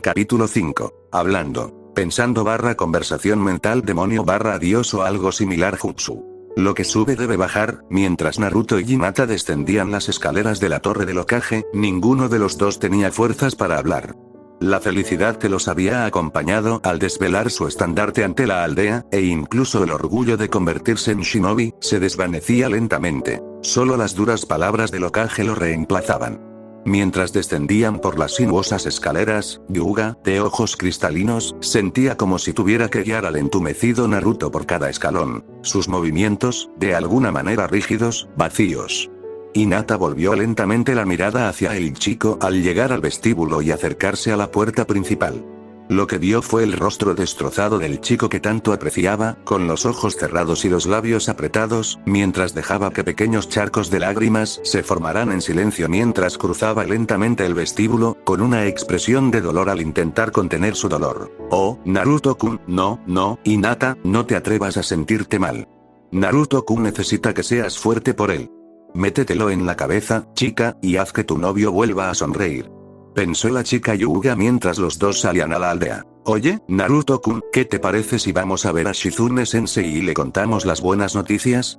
Capítulo 5. Hablando, pensando / conversación mental demonio / dios o algo similar jutsu. Lo que sube debe bajar. Mientras Naruto y Hinata descendían las escaleras de la torre del Hokage, ninguno de los dos tenía fuerzas para hablar. La felicidad que los había acompañado al desvelar su estandarte ante la aldea, e incluso el orgullo de convertirse en shinobi, se desvanecía lentamente. Solo las duras palabras del Hokage lo reemplazaban. Mientras descendían por las sinuosas escaleras, Hyuga, de ojos cristalinos, sentía como si tuviera que guiar al entumecido Naruto por cada escalón. Sus movimientos, de alguna manera rígidos, vacíos. Hinata volvió lentamente la mirada hacia el chico al llegar al vestíbulo y acercarse a la puerta principal. Lo que vio fue el rostro destrozado del chico que tanto apreciaba, con los ojos cerrados y los labios apretados, mientras dejaba que pequeños charcos de lágrimas se formaran en silencio mientras cruzaba lentamente el vestíbulo, con una expresión de dolor al intentar contener su dolor. Oh, Naruto-kun, no, Hinata, no te atrevas a sentirte mal. Naruto-kun necesita que seas fuerte por él. Métetelo en la cabeza, chica, y haz que tu novio vuelva a sonreír. Pensó la chica Hyuga mientras los dos salían a la aldea. Oye, Naruto-kun, ¿qué te parece si vamos a ver a Shizune-sensei y le contamos las buenas noticias?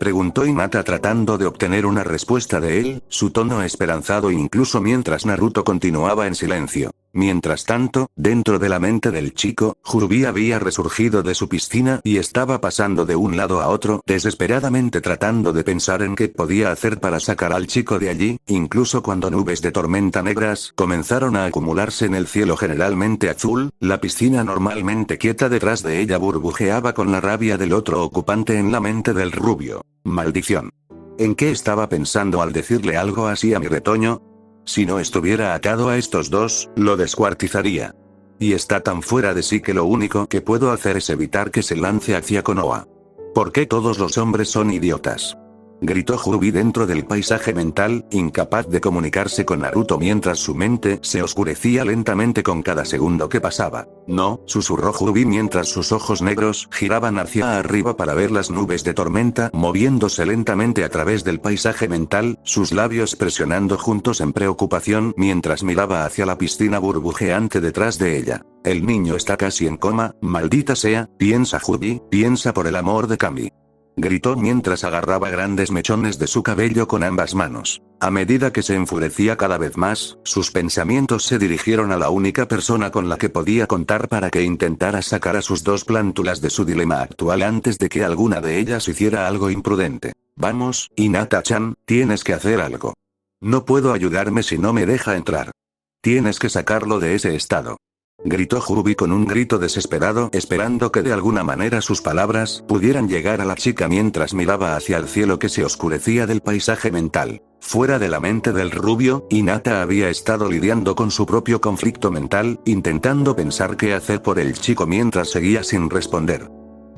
Preguntó Hinata tratando de obtener una respuesta de él, su tono esperanzado incluso mientras Naruto continuaba en silencio. Mientras tanto, dentro de la mente del chico, Jurubi había resurgido de su piscina y estaba pasando de un lado a otro, desesperadamente tratando de pensar en qué podía hacer para sacar al chico de allí, incluso cuando nubes de tormenta negras comenzaron a acumularse en el cielo generalmente azul, la piscina normalmente quieta detrás de ella burbujeaba con la rabia del otro ocupante en la mente del rubio. Maldición. ¿En qué estaba pensando al decirle algo así a mi retoño? Si no estuviera atado a estos dos, lo descuartizaría. Y está tan fuera de sí que lo único que puedo hacer es evitar que se lance hacia Konoha. ¿Por qué todos los hombres son idiotas? Gritó Jurubi dentro del paisaje mental, incapaz de comunicarse con Naruto mientras su mente se oscurecía lentamente con cada segundo que pasaba. No, susurró Jurubi mientras sus ojos negros giraban hacia arriba para ver las nubes de tormenta moviéndose lentamente a través del paisaje mental, sus labios presionando juntos en preocupación mientras miraba hacia la piscina burbujeante detrás de ella. El niño está casi en coma, maldita sea, piensa Jurubi, piensa por el amor de Kami. Gritó mientras agarraba grandes mechones de su cabello con ambas manos. A medida que se enfurecía cada vez más, sus pensamientos se dirigieron a la única persona con la que podía contar para que intentara sacar a sus dos plántulas de su dilema actual antes de que alguna de ellas hiciera algo imprudente. Vamos, Hinata-chan, tienes que hacer algo. No puedo ayudarme si no me deja entrar. Tienes que sacarlo de ese estado. Gritó Jurubi con un grito desesperado, esperando que de alguna manera sus palabras pudieran llegar a la chica mientras miraba hacia el cielo que se oscurecía del paisaje mental. Fuera de la mente del rubio, Hinata había estado lidiando con su propio conflicto mental, intentando pensar qué hacer por el chico mientras seguía sin responder.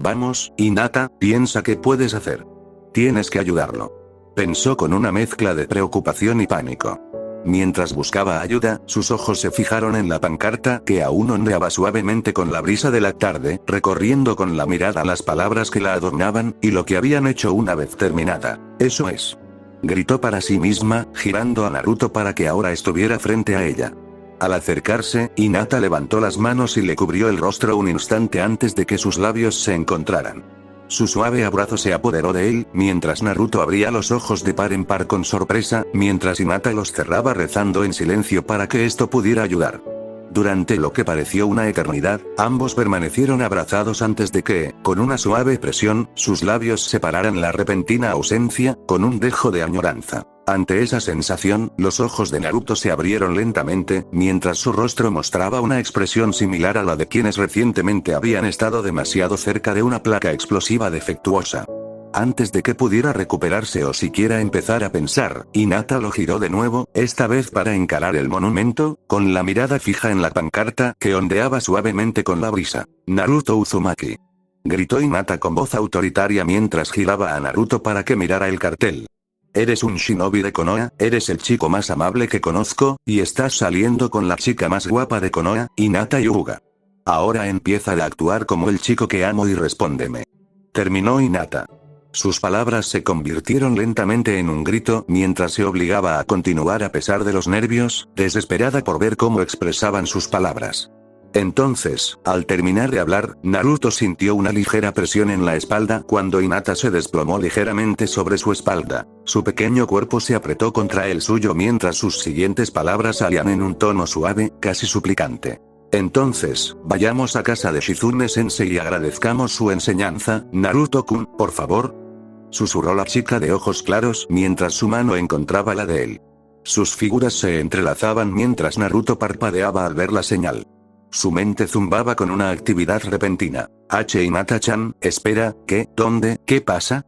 Vamos, Hinata, piensa qué puedes hacer. Tienes que ayudarlo. Pensó con una mezcla de preocupación y pánico. Mientras buscaba ayuda, sus ojos se fijaron en la pancarta que aún ondeaba suavemente con la brisa de la tarde, recorriendo con la mirada las palabras que la adornaban, y lo que habían hecho una vez terminada. Eso es. Gritó para sí misma, girando a Naruto para que ahora estuviera frente a ella. Al acercarse, Hinata levantó las manos y le cubrió el rostro un instante antes de que sus labios se encontraran. Su suave abrazo se apoderó de él, mientras Naruto abría los ojos de par en par con sorpresa, mientras Hinata los cerraba rezando en silencio para que esto pudiera ayudar. Durante lo que pareció una eternidad, ambos permanecieron abrazados antes de que, con una suave presión, sus labios separaran la repentina ausencia, con un dejo de añoranza. Ante esa sensación, los ojos de Naruto se abrieron lentamente, mientras su rostro mostraba una expresión similar a la de quienes recientemente habían estado demasiado cerca de una placa explosiva defectuosa. Antes de que pudiera recuperarse o siquiera empezar a pensar, Hinata lo giró de nuevo, esta vez para encarar el monumento, con la mirada fija en la pancarta que ondeaba suavemente con la brisa. Naruto Uzumaki. Gritó Hinata con voz autoritaria mientras giraba a Naruto para que mirara el cartel. Eres un shinobi de Konoha, eres el chico más amable que conozco, y estás saliendo con la chica más guapa de Konoha, Hinata Hyuga. Ahora empieza a actuar como el chico que amo y respóndeme. Terminó Hinata. Sus palabras se convirtieron lentamente en un grito mientras se obligaba a continuar a pesar de los nervios, desesperada por ver cómo expresaban sus palabras. Entonces, al terminar de hablar, Naruto sintió una ligera presión en la espalda cuando Hinata se desplomó ligeramente sobre su espalda. Su pequeño cuerpo se apretó contra el suyo mientras sus siguientes palabras salían en un tono suave, casi suplicante. Entonces, vayamos a casa de Shizune-sensei y agradezcamos su enseñanza, Naruto-kun, por favor. Susurró la chica de ojos claros mientras su mano encontraba la de él. Sus figuras se entrelazaban mientras Naruto parpadeaba al ver la señal. Su mente zumbaba con una actividad repentina. Hinata-chan, espera, ¿qué? ¿Dónde? ¿Qué pasa?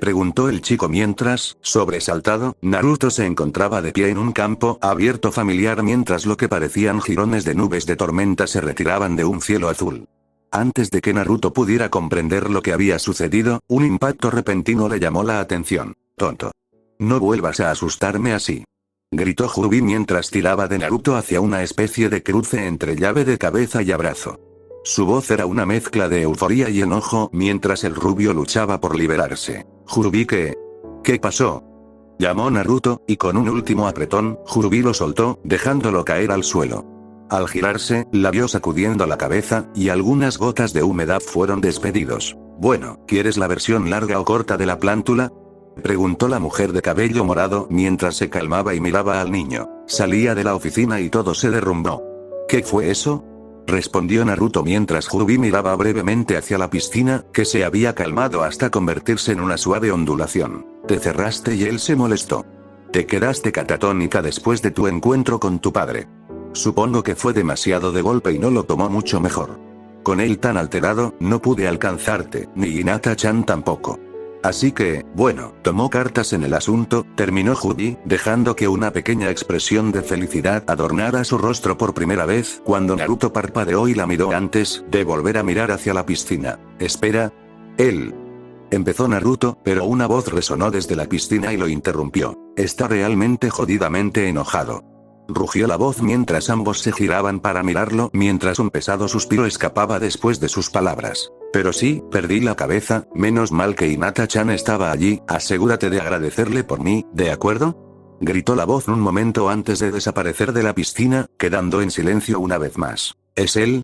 Preguntó el chico mientras, sobresaltado, Naruto se encontraba de pie en un campo abierto familiar mientras lo que parecían jirones de nubes de tormenta se retiraban de un cielo azul. Antes de que Naruto pudiera comprender lo que había sucedido, un impacto repentino le llamó la atención. Tonto. No vuelvas a asustarme así. Gritó Hrubi mientras tiraba de Naruto hacia una especie de cruce entre llave de cabeza y abrazo. Su voz era una mezcla de euforía y enojo mientras el rubio luchaba por liberarse. Hrubi, ¿qué pasó? Llamó Naruto, y con un último apretón, Hrubi lo soltó, dejándolo caer al suelo. Al girarse, la vio sacudiendo la cabeza, y algunas gotas de humedad fueron despedidos. Bueno, ¿quieres la versión larga o corta de la plántula? Preguntó la mujer de cabello morado mientras se calmaba y miraba al niño. Salía de la oficina y todo se derrumbó. ¿Qué fue eso? Respondió Naruto mientras Hrubi miraba brevemente hacia la piscina, que se había calmado hasta convertirse en una suave ondulación. Te cerraste y él se molestó. Te quedaste catatónica después de tu encuentro con tu padre. Supongo que fue demasiado de golpe y no lo tomó mucho mejor. Con él tan alterado, no pude alcanzarte, ni Hinata-chan tampoco. Así que, bueno, tomó cartas en el asunto, terminó Hrubi, dejando que una pequeña expresión de felicidad adornara su rostro por primera vez cuando Naruto parpadeó y la miró antes de volver a mirar hacia la piscina. Espera. Él. Empezó Naruto, pero una voz resonó desde la piscina y lo interrumpió. Está realmente jodidamente enojado. Rugió la voz mientras ambos se giraban para mirarlo mientras un pesado suspiro escapaba después de sus palabras. Pero sí, perdí la cabeza, menos mal que Hinata-chan estaba allí, asegúrate de agradecerle por mí, ¿de acuerdo? Gritó la voz un momento antes de desaparecer de la piscina, quedando en silencio una vez más. ¿Es él?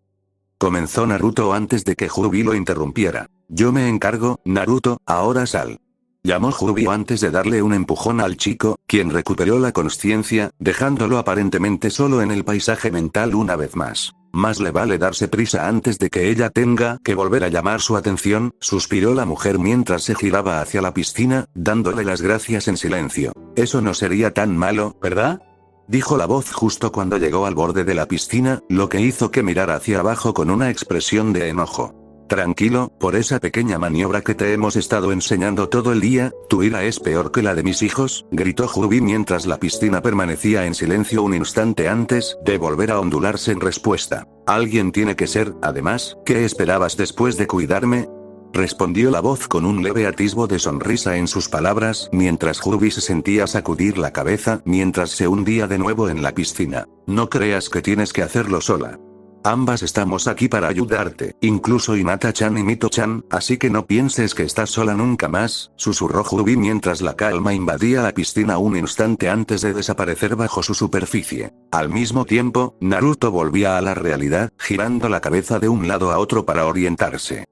Comenzó Naruto antes de que Hrubi lo interrumpiera. Yo me encargo, Naruto, ahora sal. Llamó Hrubi antes de darle un empujón al chico, quien recuperó la consciencia, dejándolo aparentemente solo en el paisaje mental una vez más. Más le vale darse prisa antes de que ella tenga que volver a llamar su atención, suspiró la mujer mientras se giraba hacia la piscina, dándole las gracias en silencio. Eso no sería tan malo, ¿verdad? Dijo la voz justo cuando llegó al borde de la piscina, lo que hizo que mirara hacia abajo con una expresión de enojo. Tranquilo, por esa pequeña maniobra que te hemos estado enseñando todo el día, tu ira es peor que la de mis hijos, gritó Hrubi mientras la piscina permanecía en silencio un instante antes de volver a ondularse en respuesta. Alguien tiene que ser, además, ¿qué esperabas después de cuidarme? Respondió la voz con un leve atisbo de sonrisa en sus palabras mientras Hrubi se sentía sacudir la cabeza mientras se hundía de nuevo en la piscina. No creas que tienes que hacerlo sola. Ambas estamos aquí para ayudarte, incluso Hinata-chan y Mito-chan, así que no pienses que estás sola nunca más, susurró Hrubi mientras la calma invadía la piscina un instante antes de desaparecer bajo su superficie. Al mismo tiempo, Naruto volvía a la realidad, girando la cabeza de un lado a otro para orientarse.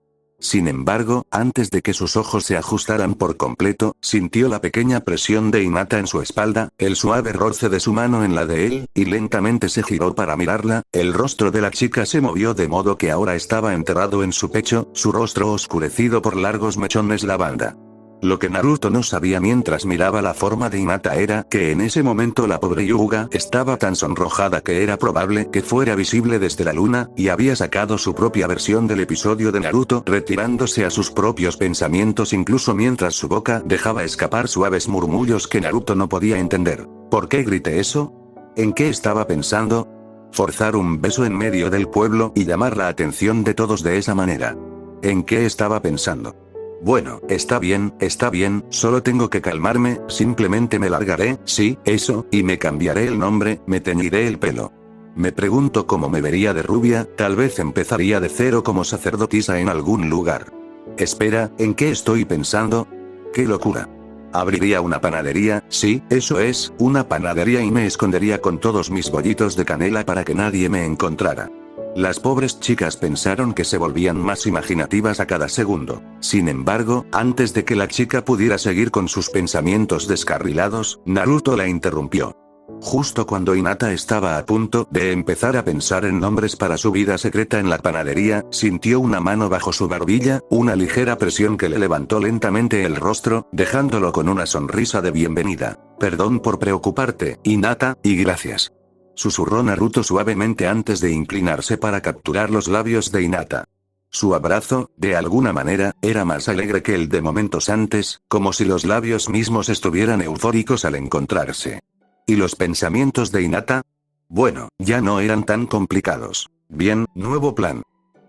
Sin embargo, antes de que sus ojos se ajustaran por completo, sintió la pequeña presión de Hinata en su espalda, el suave roce de su mano en la de él, y lentamente se giró para mirarla. El rostro de la chica se movió de modo que ahora estaba enterrado en su pecho, su rostro oscurecido por largos mechones lavanda. Lo que Naruto no sabía mientras miraba la forma de Hinata era que en ese momento la pobre Hyuga estaba tan sonrojada que era probable que fuera visible desde la luna, y había sacado su propia versión del episodio de Naruto retirándose a sus propios pensamientos incluso mientras su boca dejaba escapar suaves murmullos que Naruto no podía entender. ¿Por qué grité eso? ¿En qué estaba pensando? Forzar un beso en medio del pueblo y llamar la atención de todos de esa manera. ¿En qué estaba pensando? Bueno, está bien, solo tengo que calmarme, simplemente me largaré, sí, eso, y me cambiaré el nombre, me teñiré el pelo. Me pregunto cómo me vería de rubia, tal vez empezaría de cero como sacerdotisa en algún lugar. Espera, ¿en qué estoy pensando? ¡Qué locura! Abriría una panadería, sí, eso es, una panadería y me escondería con todos mis bollitos de canela para que nadie me encontrara. Las pobres chicas pensaron que se volvían más imaginativas a cada segundo. Sin embargo, antes de que la chica pudiera seguir con sus pensamientos descarrilados, Naruto la interrumpió. Justo cuando Hinata estaba a punto de empezar a pensar en nombres para su vida secreta en la panadería, sintió una mano bajo su barbilla, una ligera presión que le levantó lentamente el rostro, dejándolo con una sonrisa de bienvenida. Perdón por preocuparte, Hinata, y gracias. Susurró Naruto suavemente antes de inclinarse para capturar los labios de Hinata. Su abrazo, de alguna manera, era más alegre que el de momentos antes, como si los labios mismos estuvieran eufóricos al encontrarse. ¿Y los pensamientos de Hinata? Bueno, ya no eran tan complicados. Bien, nuevo plan.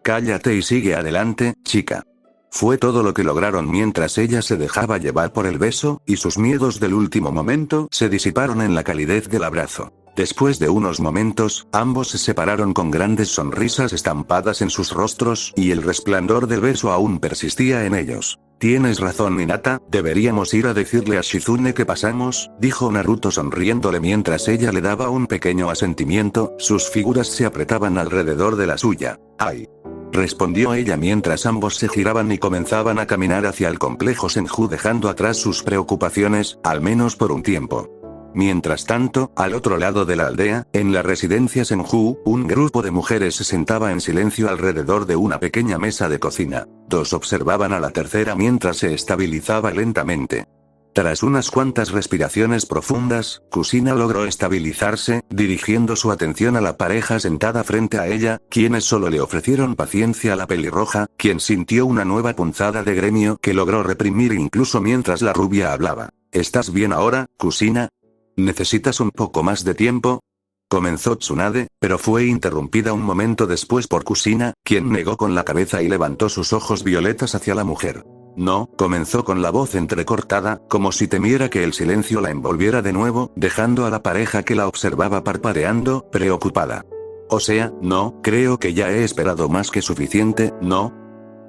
Cállate y sigue adelante, chica. Fue todo lo que lograron mientras ella se dejaba llevar por el beso, y sus miedos del último momento se disiparon en la calidez del abrazo. Después de unos momentos, ambos se separaron con grandes sonrisas estampadas en sus rostros, y el resplandor del beso aún persistía en ellos. Tienes razón, Hinata, deberíamos ir a decirle a Shizune que pasamos, dijo Naruto sonriéndole mientras ella le daba un pequeño asentimiento, sus figuras se apretaban alrededor de la suya. ¡Ay! Respondió ella mientras ambos se giraban y comenzaban a caminar hacia el complejo Senju dejando atrás sus preocupaciones, al menos por un tiempo. Mientras tanto, al otro lado de la aldea, en la residencia Senju, un grupo de mujeres se sentaba en silencio alrededor de una pequeña mesa de cocina. Dos observaban a la tercera mientras se estabilizaba lentamente. Tras unas cuantas respiraciones profundas, Kusina logró estabilizarse, dirigiendo su atención a la pareja sentada frente a ella, quienes solo le ofrecieron paciencia a la pelirroja, quien sintió una nueva punzada de gremio que logró reprimir incluso mientras la rubia hablaba. ¿Estás bien ahora, Kusina? ¿Necesitas un poco más de tiempo? Comenzó Tsunade, pero fue interrumpida un momento después por Kusina, quien negó con la cabeza y levantó sus ojos violetas hacia la mujer. No, comenzó con la voz entrecortada, como si temiera que el silencio la envolviera de nuevo, dejando a la pareja que la observaba parpadeando, preocupada. O sea, no, creo que ya he esperado más que suficiente, ¿no?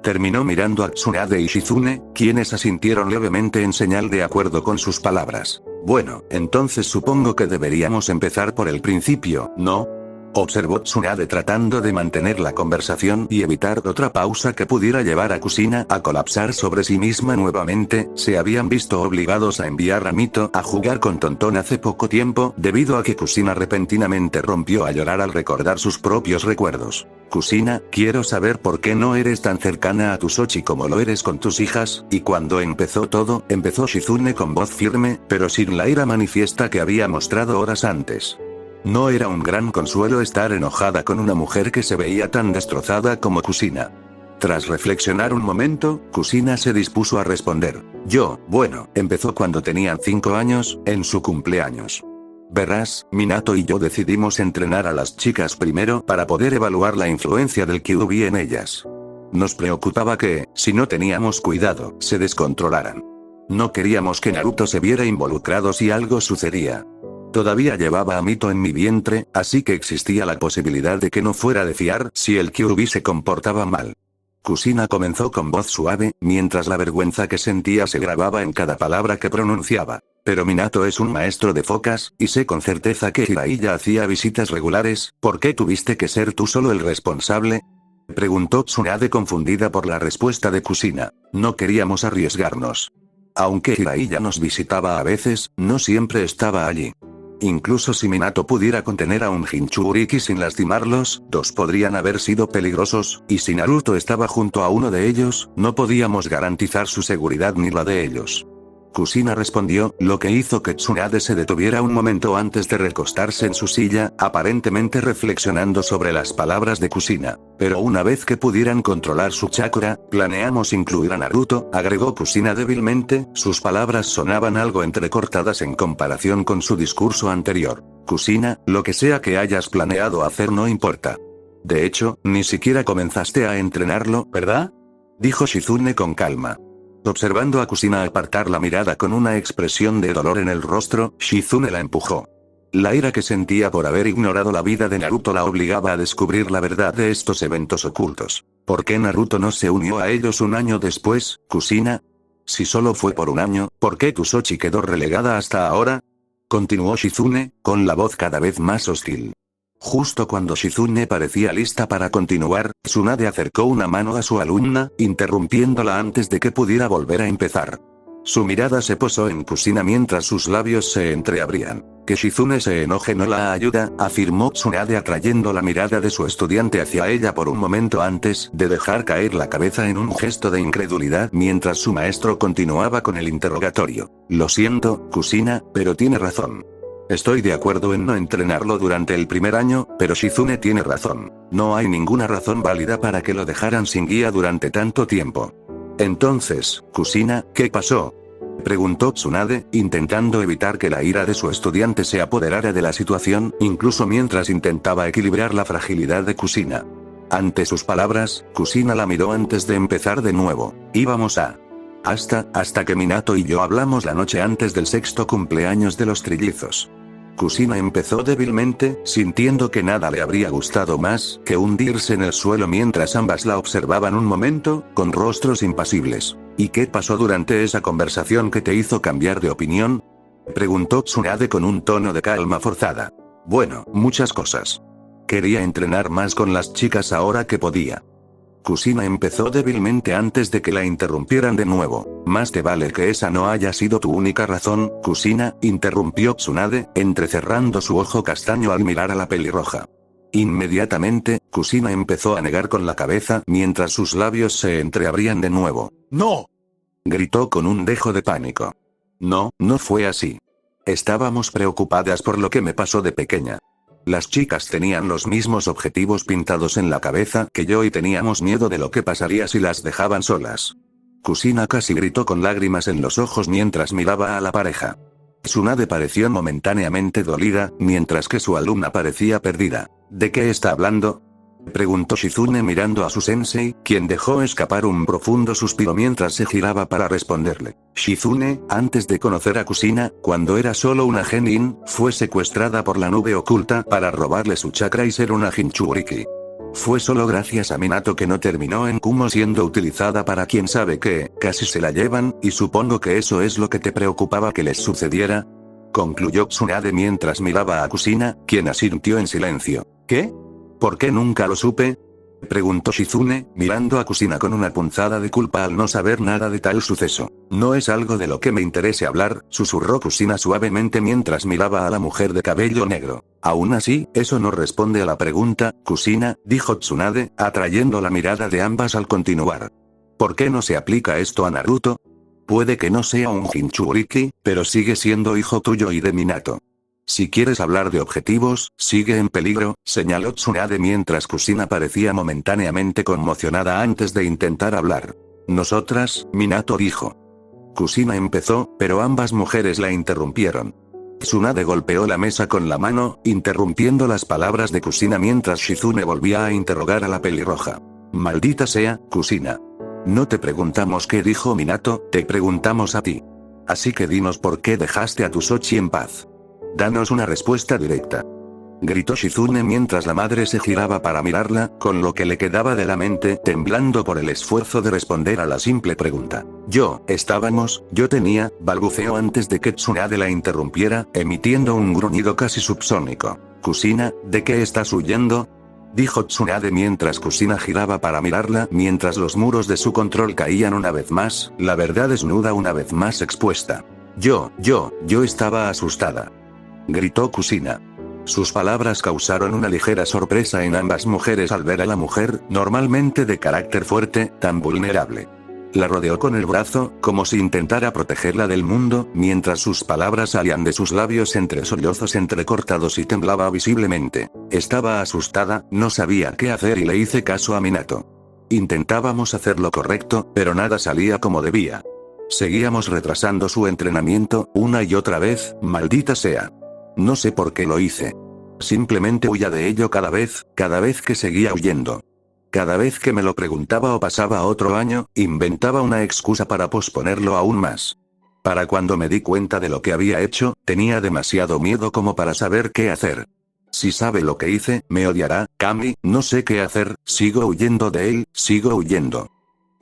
Terminó mirando a Tsunade y Shizune, quienes asintieron levemente en señal de acuerdo con sus palabras. Bueno, entonces supongo que deberíamos empezar por el principio, ¿no? Observó Tsunade tratando de mantener la conversación y evitar otra pausa que pudiera llevar a Kusina a colapsar sobre sí misma nuevamente. Se habían visto obligados a enviar a Mito a jugar con Tonton hace poco tiempo, debido a que Kusina repentinamente rompió a llorar al recordar sus propios recuerdos. Kusina, quiero saber por qué no eres tan cercana a tu Sochi como lo eres con tus hijas, y cuando empezó todo, empezó Shizune con voz firme, pero sin la ira manifiesta que había mostrado horas antes. No era un gran consuelo estar enojada con una mujer que se veía tan destrozada como Kusina. Tras reflexionar un momento, Kusina se dispuso a responder. Bueno, empezó cuando tenían 5 años, en su cumpleaños. Verás, Minato y yo decidimos entrenar a las chicas primero para poder evaluar la influencia del Kyuubi en ellas. Nos preocupaba que, si no teníamos cuidado, se descontrolaran. No queríamos que Naruto se viera involucrado si algo sucedía. Todavía llevaba a Mito en mi vientre, así que existía la posibilidad de que no fuera de fiar si el Kyuubi se comportaba mal. Kusina comenzó con voz suave, mientras la vergüenza que sentía se grababa en cada palabra que pronunciaba. Pero Minato es un maestro de focas, y sé con certeza que Jiraiya hacía visitas regulares. ¿Por qué tuviste que ser tú solo el responsable? Preguntó Tsunade confundida por la respuesta de Kusina. No queríamos arriesgarnos. Aunque Jiraiya nos visitaba a veces, no siempre estaba allí. Incluso si Minato pudiera contener a un Jinchuriki sin lastimarlos, 2 podrían haber sido peligrosos, y si Naruto estaba junto a uno de ellos, no podíamos garantizar su seguridad ni la de ellos. Kusina respondió, lo que hizo que Tsunade se detuviera un momento antes de recostarse en su silla, aparentemente reflexionando sobre las palabras de Kusina. Pero una vez que pudieran controlar su chakra, planeamos incluir a Naruto, agregó Kusina débilmente, sus palabras sonaban algo entrecortadas en comparación con su discurso anterior. Kusina, lo que sea que hayas planeado hacer no importa. De hecho, ni siquiera comenzaste a entrenarlo, ¿verdad? Dijo Shizune con calma. Observando a Kusina apartar la mirada con una expresión de dolor en el rostro, Shizune la empujó. La ira que sentía por haber ignorado la vida de Naruto la obligaba a descubrir la verdad de estos eventos ocultos. ¿Por qué Naruto no se unió a ellos un año después, Kusina? Si solo fue por un año, ¿por qué Kusochi quedó relegada hasta ahora? Continuó Shizune, con la voz cada vez más hostil. Justo cuando Shizune parecía lista para continuar, Tsunade acercó una mano a su alumna, interrumpiéndola antes de que pudiera volver a empezar. Su mirada se posó en Kusina mientras sus labios se entreabrían. Que Shizune se enoje no la ayuda, afirmó Tsunade atrayendo la mirada de su estudiante hacia ella por un momento antes de dejar caer la cabeza en un gesto de incredulidad mientras su maestro continuaba con el interrogatorio. Lo siento, Kusina, pero tiene razón. Estoy de acuerdo en no entrenarlo durante el primer año, pero Shizune tiene razón. No hay ninguna razón válida para que lo dejaran sin guía durante tanto tiempo. Entonces, Kusina, ¿qué pasó? Preguntó Tsunade, intentando evitar que la ira de su estudiante se apoderara de la situación, incluso mientras intentaba equilibrar la fragilidad de Kusina. Ante sus palabras, Kusina la miró antes de empezar de nuevo. Íbamos a... Hasta que Minato y yo hablamos la noche antes del sexto cumpleaños de los trillizos. Kusina empezó débilmente, sintiendo que nada le habría gustado más que hundirse en el suelo mientras ambas la observaban un momento, con rostros impasibles. ¿Y qué pasó durante esa conversación que te hizo cambiar de opinión? Preguntó Tsunade con un tono de calma forzada. Bueno, muchas cosas. Quería entrenar más con las chicas ahora que podía. Kusina empezó débilmente antes de que la interrumpieran de nuevo. Más te vale que esa no haya sido tu única razón, Kusina, interrumpió Tsunade, entrecerrando su ojo castaño al mirar a la pelirroja. Inmediatamente, Kusina empezó a negar con la cabeza mientras sus labios se entreabrían de nuevo. ¡No! Gritó con un dejo de pánico. No, no fue así. Estábamos preocupadas por lo que me pasó de pequeña. Las chicas tenían los mismos objetivos pintados en la cabeza que yo y teníamos miedo de lo que pasaría si las dejaban solas. Kusina casi gritó con lágrimas en los ojos mientras miraba a la pareja. Tsunade pareció momentáneamente dolida, mientras que su alumna parecía perdida. ¿De qué está hablando? Preguntó Shizune mirando a su sensei, quien dejó escapar un profundo suspiro mientras se giraba para responderle. Shizune, antes de conocer a Kusina, cuando era solo una genin, fue secuestrada por la nube oculta para robarle su chakra y ser una Jinchuriki. Fue solo gracias a Minato que no terminó en Kumo siendo utilizada para quien sabe qué, casi se la llevan, y supongo que eso es lo que te preocupaba que les sucediera. Concluyó Tsunade mientras miraba a Kusina, quien asintió en silencio. ¿Qué? ¿Por qué nunca lo supe? Preguntó Shizune, mirando a Kusina con una punzada de culpa al no saber nada de tal suceso. No es algo de lo que me interese hablar, susurró Kusina suavemente mientras miraba a la mujer de cabello negro. Aún así, eso no responde a la pregunta, Kusina, dijo Tsunade, atrayendo la mirada de ambas al continuar. ¿Por qué no se aplica esto a Naruto? Puede que no sea un Jinchuriki, pero sigue siendo hijo tuyo y de Minato. Si quieres hablar de objetivos, sigue en peligro, señaló Tsunade mientras Kusina parecía momentáneamente conmocionada antes de intentar hablar. Nosotras, Minato dijo. Kusina empezó, pero ambas mujeres la interrumpieron. Tsunade golpeó la mesa con la mano, interrumpiendo las palabras de Kusina mientras Shizune volvía a interrogar a la pelirroja. Maldita sea, Kusina. No te preguntamos qué dijo Minato, te preguntamos a ti. Así que dinos por qué dejaste a tu Sochi en paz. Danos una respuesta directa. Gritó Shizune mientras la madre se giraba para mirarla, con lo que le quedaba de la mente temblando por el esfuerzo de responder a la simple pregunta. Yo tenía, balbuceó antes de que Tsunade la interrumpiera, emitiendo un gruñido casi subsónico. Kusina, ¿de qué estás huyendo? Dijo Tsunade mientras Kusina giraba para mirarla mientras los muros de su control caían una vez más, la verdad desnuda una vez más expuesta. Yo estaba asustada. Gritó Kusina. Sus palabras causaron una ligera sorpresa en ambas mujeres al ver a la mujer, normalmente de carácter fuerte, tan vulnerable. La rodeó con el brazo, como si intentara protegerla del mundo, mientras sus palabras salían de sus labios entre sollozos entrecortados y temblaba visiblemente. Estaba asustada, no sabía qué hacer y le hice caso a Minato. Intentábamos hacer lo correcto, pero nada salía como debía. Seguíamos retrasando su entrenamiento, una y otra vez, maldita sea. No sé por qué lo hice. Simplemente huía de ello cada vez que seguía huyendo. Cada vez que me lo preguntaba o pasaba otro año, inventaba una excusa para posponerlo aún más. Para cuando me di cuenta de lo que había hecho, tenía demasiado miedo como para saber qué hacer. Si sabe lo que hice, me odiará, Kami, no sé qué hacer, sigo huyendo de él, sigo huyendo.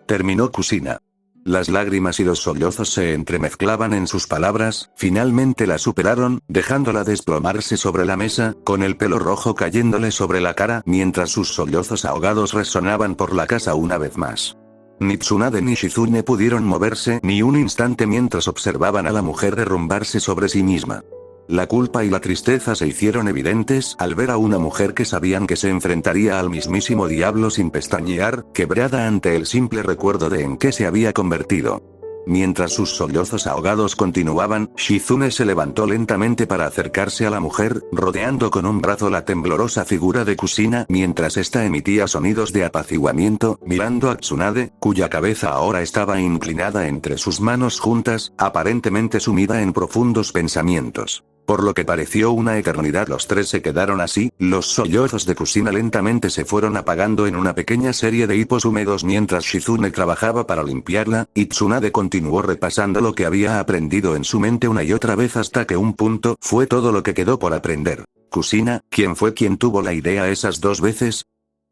Terminó Kusina. Las lágrimas y los sollozos se entremezclaban en sus palabras, finalmente la superaron, dejándola desplomarse sobre la mesa, con el pelo rojo cayéndole sobre la cara, mientras sus sollozos ahogados resonaban por la casa una vez más. Ni Tsunade ni Shizune pudieron moverse ni un instante mientras observaban a la mujer derrumbarse sobre sí misma. La culpa y la tristeza se hicieron evidentes al ver a una mujer que sabían que se enfrentaría al mismísimo diablo sin pestañear, quebrada ante el simple recuerdo de en qué se había convertido. Mientras sus sollozos ahogados continuaban, Shizune se levantó lentamente para acercarse a la mujer, rodeando con un brazo la temblorosa figura de Kusina mientras ésta emitía sonidos de apaciguamiento, mirando a Tsunade, cuya cabeza ahora estaba inclinada entre sus manos juntas, aparentemente sumida en profundos pensamientos. Por lo que pareció una eternidad los tres se quedaron así, los sollozos de Kusina lentamente se fueron apagando en una pequeña serie de hipos húmedos mientras Shizune trabajaba para limpiarla, y Tsunade continuó repasando lo que había aprendido en su mente una y otra vez hasta que un punto fue todo lo que quedó por aprender. Kusina, ¿quién fue quien tuvo la idea esas 2 veces?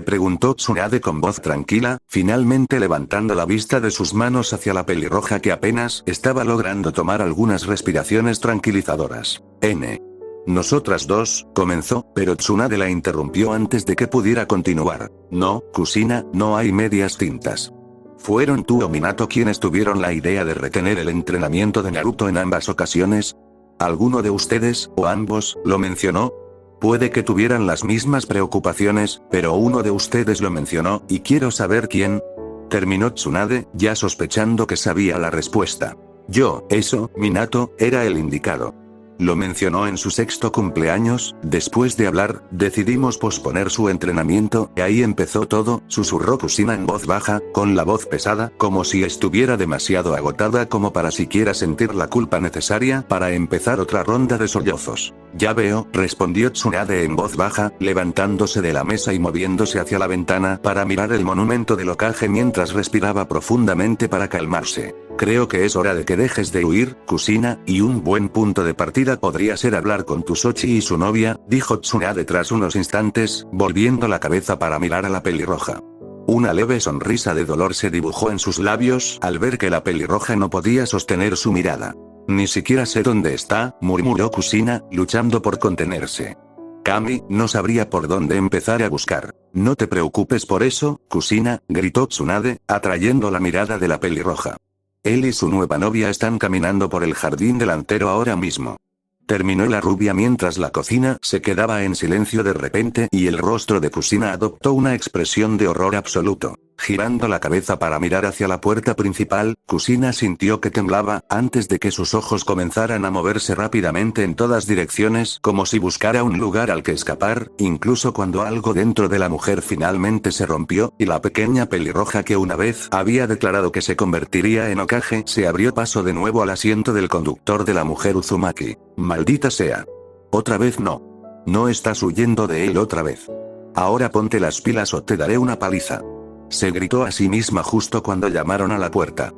Preguntó Tsunade con voz tranquila, finalmente levantando la vista de sus manos hacia la pelirroja que apenas estaba logrando tomar algunas respiraciones tranquilizadoras. Nosotras dos, comenzó, pero Tsunade la interrumpió antes de que pudiera continuar. No, Kusina, no hay medias tintas. ¿Fueron tú o Minato quienes tuvieron la idea de retener el entrenamiento de Naruto en ambas ocasiones? ¿Alguno de ustedes, o ambos, lo mencionó? Puede que tuvieran las mismas preocupaciones, pero uno de ustedes lo mencionó, y quiero saber quién. Terminó Tsunade, ya sospechando que sabía la respuesta. Minato, era el indicado. Lo mencionó en su 6º cumpleaños. Después de hablar, decidimos posponer su entrenamiento, y ahí empezó todo, susurró Kusina en voz baja, con la voz pesada, como si estuviera demasiado agotada como para siquiera sentir la culpa necesaria para empezar otra ronda de sollozos. Ya veo, respondió Tsunade en voz baja, levantándose de la mesa y moviéndose hacia la ventana para mirar el monumento del Hokage mientras respiraba profundamente para calmarse. Creo que es hora de que dejes de huir, Kusina, y un buen punto de partida podría ser hablar con tu Sochi y su novia, dijo Tsunade tras unos instantes, volviendo la cabeza para mirar a la pelirroja. Una leve sonrisa de dolor se dibujó en sus labios al ver que la pelirroja no podía sostener su mirada. Ni siquiera sé dónde está, murmuró Kusina, luchando por contenerse. Kami, no sabría por dónde empezar a buscar. No te preocupes por eso, Kusina, gritó Tsunade, atrayendo la mirada de la pelirroja. Él y su nueva novia están caminando por el jardín delantero ahora mismo. Terminó la rubia mientras la cocina se quedaba en silencio de repente y el rostro de Kusina adoptó una expresión de horror absoluto. Girando la cabeza para mirar hacia la puerta principal, Kusina sintió que temblaba, antes de que sus ojos comenzaran a moverse rápidamente en todas direcciones como si buscara un lugar al que escapar, incluso cuando algo dentro de la mujer finalmente se rompió, y la pequeña pelirroja que una vez había declarado que se convertiría en Hokage se abrió paso de nuevo al asiento del conductor de la mujer Uzumaki. Maldita sea. Otra vez no. No estás huyendo de él otra vez. Ahora ponte las pilas o te daré una paliza. Se gritó a sí misma justo cuando llamaron a la puerta.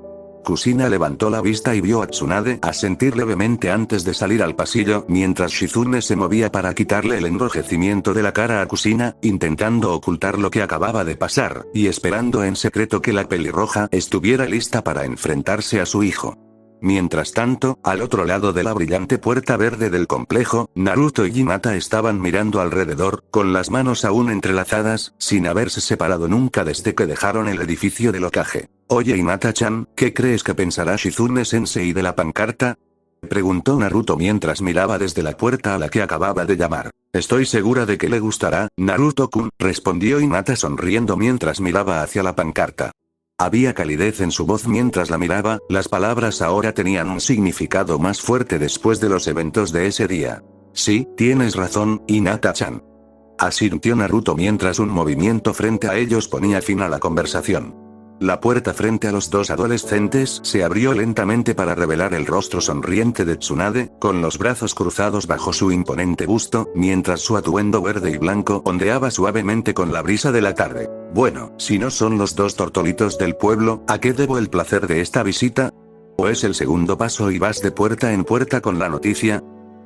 Kusina levantó la vista y vio a Tsunade asentir levemente antes de salir al pasillo, mientras Shizune se movía para quitarle el enrojecimiento de la cara a Kusina, intentando ocultar lo que acababa de pasar, y esperando en secreto que la pelirroja estuviera lista para enfrentarse a su hijo. Mientras tanto, al otro lado de la brillante puerta verde del complejo, Naruto y Hinata estaban mirando alrededor, con las manos aún entrelazadas, sin haberse separado nunca desde que dejaron el edificio del Hokage. Oye Hinata-chan, ¿qué crees que pensará Shizune-sensei de la pancarta? Preguntó Naruto mientras miraba desde la puerta a la que acababa de llamar. Estoy segura de que le gustará, Naruto-kun, respondió Hinata sonriendo mientras miraba hacia la pancarta. Había calidez en su voz mientras la miraba, las palabras ahora tenían un significado más fuerte después de los eventos de ese día. Sí, tienes razón, Hinata-chan. Asintió Naruto mientras un movimiento frente a ellos ponía fin a la conversación. La puerta frente a los dos adolescentes se abrió lentamente para revelar el rostro sonriente de Tsunade, con los brazos cruzados bajo su imponente busto, mientras su atuendo verde y blanco ondeaba suavemente con la brisa de la tarde. Bueno, si no son los dos tortolitos del pueblo, ¿a qué debo el placer de esta visita? ¿O es el segundo paso y vas de puerta en puerta con la noticia?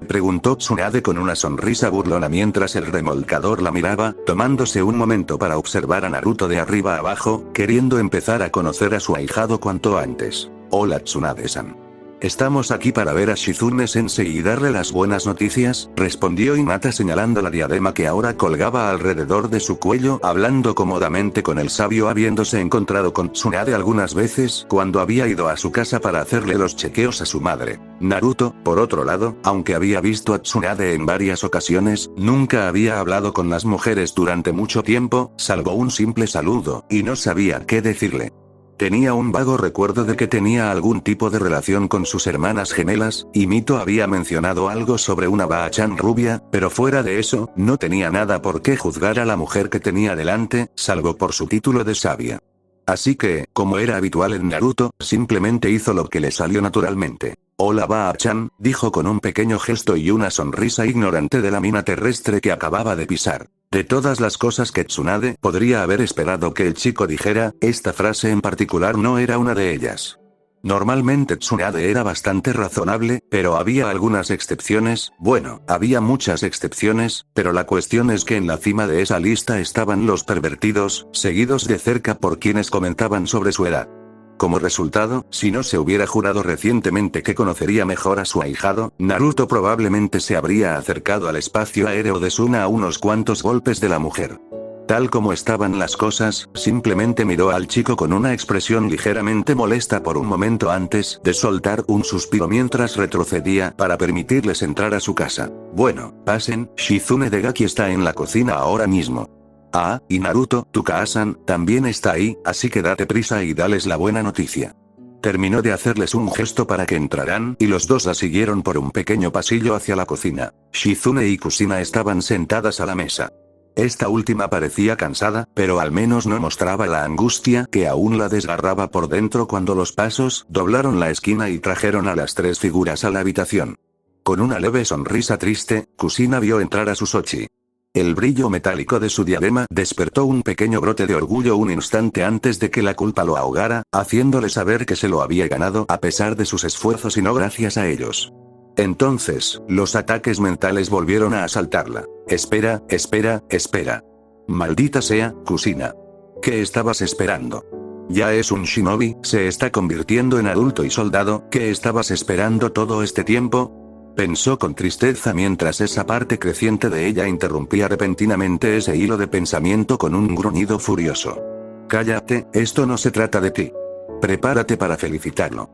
Preguntó Tsunade con una sonrisa burlona mientras el remolcador la miraba, tomándose un momento para observar a Naruto de arriba a abajo, queriendo empezar a conocer a su ahijado cuanto antes. Hola Tsunade-san. Estamos aquí para ver a Shizune-sensei y darle las buenas noticias, respondió Hinata señalando la diadema que ahora colgaba alrededor de su cuello, hablando cómodamente con el sabio habiéndose encontrado con Tsunade algunas veces cuando había ido a su casa para hacerle los chequeos a su madre. Naruto, por otro lado, aunque había visto a Tsunade en varias ocasiones, nunca había hablado con las mujeres durante mucho tiempo, salvo un simple saludo, y no sabía qué decirle. Tenía un vago recuerdo de que tenía algún tipo de relación con sus hermanas gemelas, y Mito había mencionado algo sobre una Baa-chan rubia, pero fuera de eso, no tenía nada por qué juzgar a la mujer que tenía delante, salvo por su título de sabia. Así que, como era habitual en Naruto, simplemente hizo lo que le salió naturalmente. Hola Baa-chan, dijo con un pequeño gesto y una sonrisa ignorante de la mina terrestre que acababa de pisar. De todas las cosas que Tsunade podría haber esperado que el chico dijera, esta frase en particular no era una de ellas. Normalmente Tsunade era bastante razonable, pero había algunas excepciones, bueno, había muchas excepciones, pero la cuestión es que en la cima de esa lista estaban los pervertidos, seguidos de cerca por quienes comentaban sobre su edad. Como resultado, si no se hubiera jurado recientemente que conocería mejor a su ahijado, Naruto probablemente se habría acercado al espacio aéreo de Suna a unos cuantos golpes de la mujer. Tal como estaban las cosas, simplemente miró al chico con una expresión ligeramente molesta por un momento antes de soltar un suspiro mientras retrocedía para permitirles entrar a su casa. Bueno, pasen, Shizune de Gaki está en la cocina ahora mismo. Ah, y Naruto, tu Kaa-san, también está ahí, así que date prisa y dales la buena noticia. Terminó de hacerles un gesto para que entraran, y los dos la siguieron por un pequeño pasillo hacia la cocina. Shizune y Kusina estaban sentadas a la mesa. Esta última parecía cansada, pero al menos no mostraba la angustia que aún la desgarraba por dentro cuando los pasos doblaron la esquina y trajeron a las tres figuras a la habitación. Con una leve sonrisa triste, Kusina vio entrar a Susochi. El brillo metálico de su diadema despertó un pequeño brote de orgullo un instante antes de que la culpa lo ahogara, haciéndole saber que se lo había ganado a pesar de sus esfuerzos y no gracias a ellos. Entonces, los ataques mentales volvieron a asaltarla. Espera, espera, espera. Maldita sea, Kusina. ¿Qué estabas esperando? Ya es un shinobi, se está convirtiendo en adulto y soldado, ¿qué estabas esperando todo este tiempo? Pensó con tristeza mientras esa parte creciente de ella interrumpía repentinamente ese hilo de pensamiento con un gruñido furioso. Cállate, esto no se trata de ti. Prepárate para felicitarlo.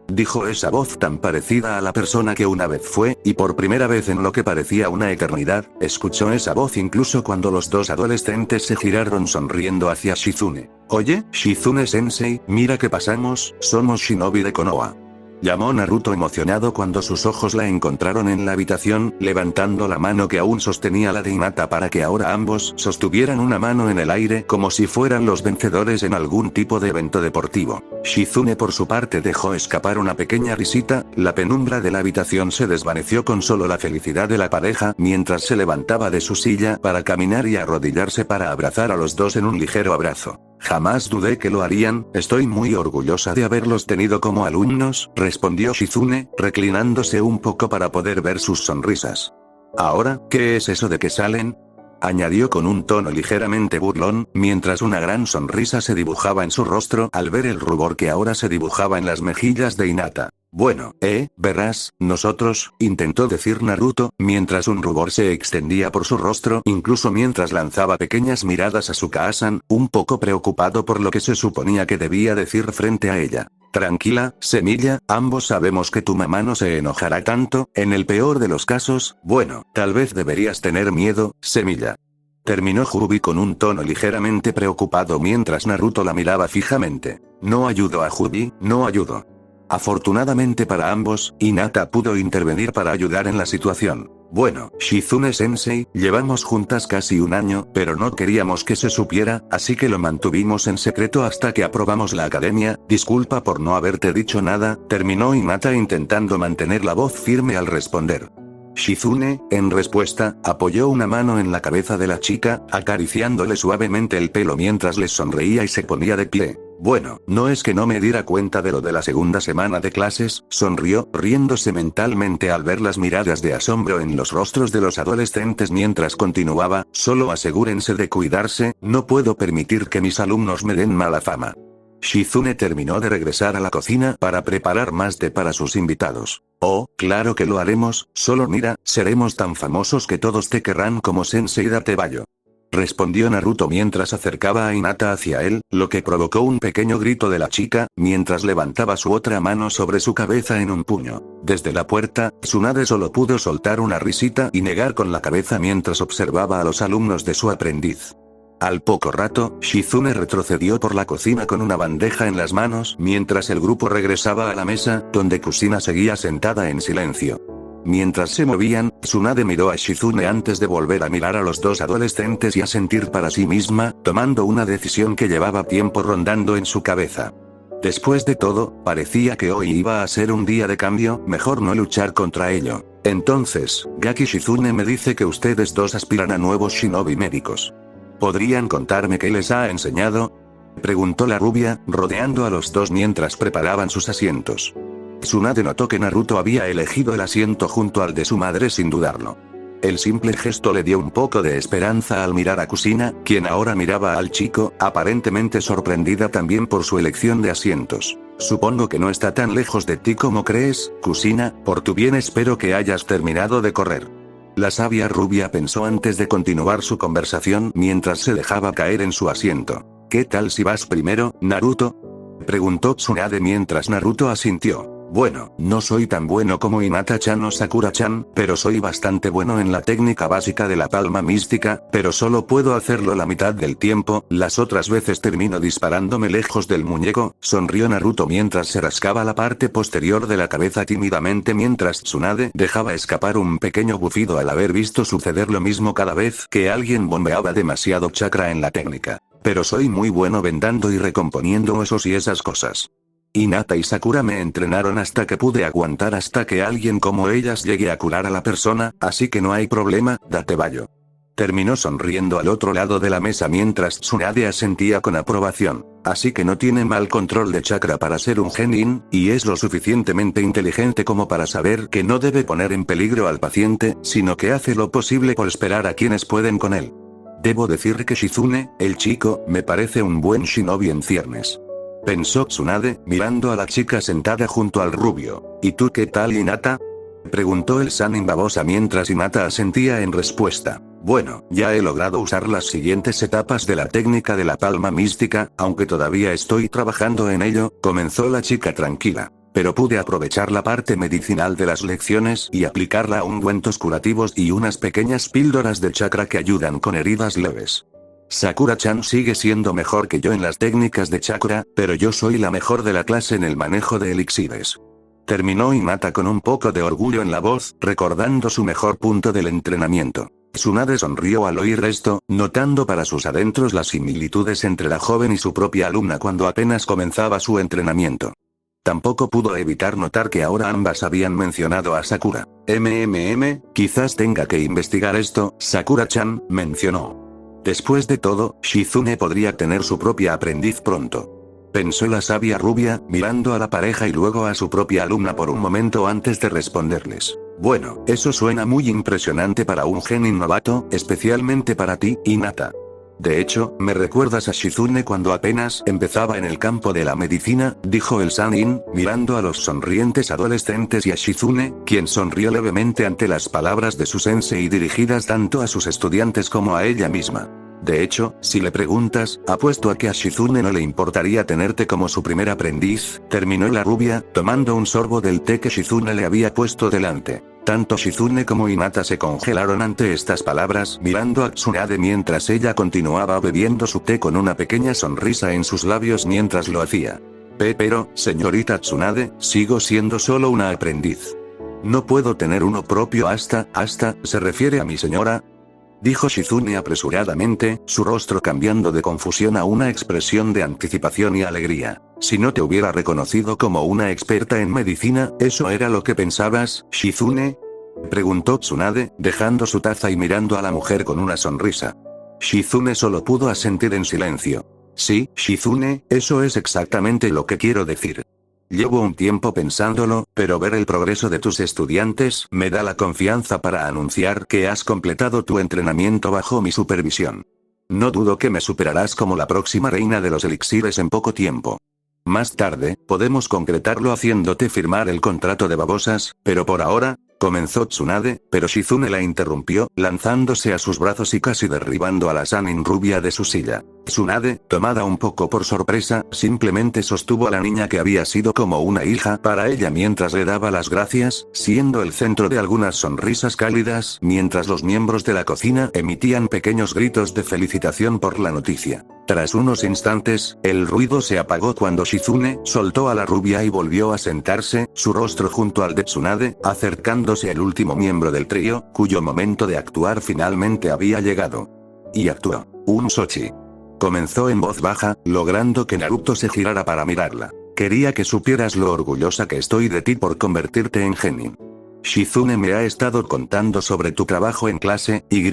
Dijo esa voz tan parecida a la persona que una vez fue, y por primera vez en lo que parecía una eternidad, escuchó esa voz incluso cuando los dos adolescentes se giraron sonriendo hacia Shizune. Oye, Shizune-sensei, mira que pasamos, somos shinobi de Konoha. Llamó Naruto emocionado cuando sus ojos la encontraron en la habitación, levantando la mano que aún sostenía la de Hinata para que ahora ambos sostuvieran una mano en el aire como si fueran los vencedores en algún tipo de evento deportivo. Shizune por su parte dejó escapar una pequeña risita, la penumbra de la habitación se desvaneció con solo la felicidad de la pareja mientras se levantaba de su silla para caminar y arrodillarse para abrazar a los dos en un ligero abrazo. Jamás dudé que lo harían, estoy muy orgullosa de haberlos tenido como alumnos, respondió Shizune, reclinándose un poco para poder ver sus sonrisas. Ahora, ¿qué es eso de que salen? Añadió con un tono ligeramente burlón, mientras una gran sonrisa se dibujaba en su rostro al ver el rubor que ahora se dibujaba en las mejillas de Hinata. Bueno, verás, nosotros, intentó decir Naruto, mientras un rubor se extendía por su rostro, incluso mientras lanzaba pequeñas miradas a su Kaa-san, un poco preocupado por lo que se suponía que debía decir frente a ella. Tranquila, semilla, ambos sabemos que tu mamá no se enojará tanto, en el peor de los casos, bueno, tal vez deberías tener miedo, semilla. Terminó Jubi con un tono ligeramente preocupado mientras Naruto la miraba fijamente. No ayudo a Jubi, no ayudo. Afortunadamente para ambos, Hinata pudo intervenir para ayudar en la situación. Bueno, Shizune-sensei, llevamos juntas casi un año, pero no queríamos que se supiera, así que lo mantuvimos en secreto hasta que aprobamos la academia, disculpa por no haberte dicho nada, terminó Hinata intentando mantener la voz firme al responder. Shizune, en respuesta, apoyó una mano en la cabeza de la chica, acariciándole suavemente el pelo mientras les sonreía y se ponía de pie. Bueno, no es que no me diera cuenta de lo de la segunda semana de clases, sonrió, riéndose mentalmente al ver las miradas de asombro en los rostros de los adolescentes mientras continuaba, solo asegúrense de cuidarse, no puedo permitir que mis alumnos me den mala fama. Shizune terminó de regresar a la cocina para preparar más té para sus invitados. Oh, claro que lo haremos, solo mira, seremos tan famosos que todos te querrán como Sensei Datebayo. Respondió Naruto mientras acercaba a Hinata hacia él, lo que provocó un pequeño grito de la chica, mientras levantaba su otra mano sobre su cabeza en un puño. Desde la puerta, Tsunade solo pudo soltar una risita y negar con la cabeza mientras observaba a los alumnos de su aprendiz. Al poco rato, Shizune retrocedió por la cocina con una bandeja en las manos mientras el grupo regresaba a la mesa, donde Kusina seguía sentada en silencio. Mientras se movían, Tsunade miró a Shizune antes de volver a mirar a los dos adolescentes y a sentir para sí misma, tomando una decisión que llevaba tiempo rondando en su cabeza. Después de todo, parecía que hoy iba a ser un día de cambio, mejor no luchar contra ello. Entonces, Gaki Shizune me dice que ustedes dos aspiran a nuevos shinobi médicos. ¿Podrían contarme qué les ha enseñado? Preguntó la rubia, rodeando a los dos mientras preparaban sus asientos. Tsunade notó que Naruto había elegido el asiento junto al de su madre sin dudarlo. El simple gesto le dio un poco de esperanza al mirar a Kusina, quien ahora miraba al chico, aparentemente sorprendida también por su elección de asientos. Supongo que no está tan lejos de ti como crees, Kusina, por tu bien espero que hayas terminado de correr. La sabia rubia pensó antes de continuar su conversación mientras se dejaba caer en su asiento. ¿Qué tal si vas primero, Naruto? Preguntó Tsunade mientras Naruto asintió. Bueno, no soy tan bueno como Hinata-chan o Sakura-chan, pero soy bastante bueno en la técnica básica de la palma mística, pero solo puedo hacerlo la mitad del tiempo, las otras veces termino disparándome lejos del muñeco, sonrió Naruto mientras se rascaba la parte posterior de la cabeza tímidamente mientras Tsunade dejaba escapar un pequeño bufido al haber visto suceder lo mismo cada vez que alguien bombeaba demasiado chakra en la técnica. Pero soy muy bueno vendando y recomponiendo huesos y esas cosas. Hinata y Sakura me entrenaron hasta que pude aguantar hasta que alguien como ellas llegue a curar a la persona, así que no hay problema, Datebayo. Terminó sonriendo al otro lado de la mesa mientras Tsunade asentía con aprobación. Así que no tiene mal control de chakra para ser un genin, y es lo suficientemente inteligente como para saber que no debe poner en peligro al paciente, sino que hace lo posible por esperar a quienes pueden con él. Debo decir que Shizune, el chico, me parece un buen shinobi en ciernes. Pensó Tsunade, mirando a la chica sentada junto al rubio. ¿Y tú qué tal, Hinata? Preguntó el Sanin babosa mientras Hinata asentía en respuesta. Bueno, ya he logrado usar las siguientes etapas de la técnica de la palma mística, aunque todavía estoy trabajando en ello, comenzó la chica tranquila. Pero pude aprovechar la parte medicinal de las lecciones y aplicarla a ungüentos curativos y unas pequeñas píldoras de chakra que ayudan con heridas leves. Sakura-chan sigue siendo mejor que yo en las técnicas de chakra, pero yo soy la mejor de la clase en el manejo de elixires. Terminó Hinata con un poco de orgullo en la voz, recordando su mejor punto del entrenamiento. Tsunade sonrió al oír esto, notando para sus adentros las similitudes entre la joven y su propia alumna cuando apenas comenzaba su entrenamiento. Tampoco pudo evitar notar que ahora ambas habían mencionado a Sakura. Quizás tenga que investigar esto, Sakura-chan, mencionó. Después de todo, Shizune podría tener su propia aprendiz pronto. Pensó la sabia rubia, mirando a la pareja y luego a su propia alumna por un momento antes de responderles. Bueno, eso suena muy impresionante para un genin novato, especialmente para ti, Hinata. De hecho, me recuerdas a Shizune cuando apenas empezaba en el campo de la medicina, dijo el Sanin, mirando a los sonrientes adolescentes y a Shizune, quien sonrió levemente ante las palabras de su sensei dirigidas tanto a sus estudiantes como a ella misma. De hecho, si le preguntas, apuesto a que a Shizune no le importaría tenerte como su primer aprendiz, terminó la rubia, tomando un sorbo del té que Shizune le había puesto delante. Tanto Shizune como Hinata se congelaron ante estas palabras mirando a Tsunade mientras ella continuaba bebiendo su té con una pequeña sonrisa en sus labios mientras lo hacía. Pero, señorita Tsunade, sigo siendo solo una aprendiz. No puedo tener uno propio hasta, ¿se refiere a mi señora? Dijo Shizune apresuradamente, su rostro cambiando de confusión a una expresión de anticipación y alegría. Si no te hubiera reconocido como una experta en medicina, ¿eso era lo que pensabas, Shizune? Preguntó Tsunade, dejando su taza y mirando a la mujer con una sonrisa. Shizune solo pudo asentir en silencio. Sí, Shizune, eso es exactamente lo que quiero decir. Llevo un tiempo pensándolo, pero ver el progreso de tus estudiantes me da la confianza para anunciar que has completado tu entrenamiento bajo mi supervisión. No dudo que me superarás como la próxima reina de los elixires en poco tiempo. Más tarde, podemos concretarlo haciéndote firmar el contrato de babosas, pero por ahora, comenzó Tsunade, pero Shizune la interrumpió, lanzándose a sus brazos y casi derribando a la Sannin rubia de su silla. Tsunade, tomada un poco por sorpresa, simplemente sostuvo a la niña que había sido como una hija para ella mientras le daba las gracias, siendo el centro de algunas sonrisas cálidas, mientras los miembros de la cocina emitían pequeños gritos de felicitación por la noticia. Tras unos instantes, el ruido se apagó cuando Shizune soltó a la rubia y volvió a sentarse, su rostro junto al de Tsunade, acercándose al último miembro del trío, cuyo momento de actuar finalmente había llegado. Y actuó. Un Sochi. Comenzó en voz baja, logrando que Naruto se girara para mirarla. Quería que supieras lo orgullosa que estoy de ti por convertirte en genin. Shizune me ha estado contando sobre tu trabajo en clase, y.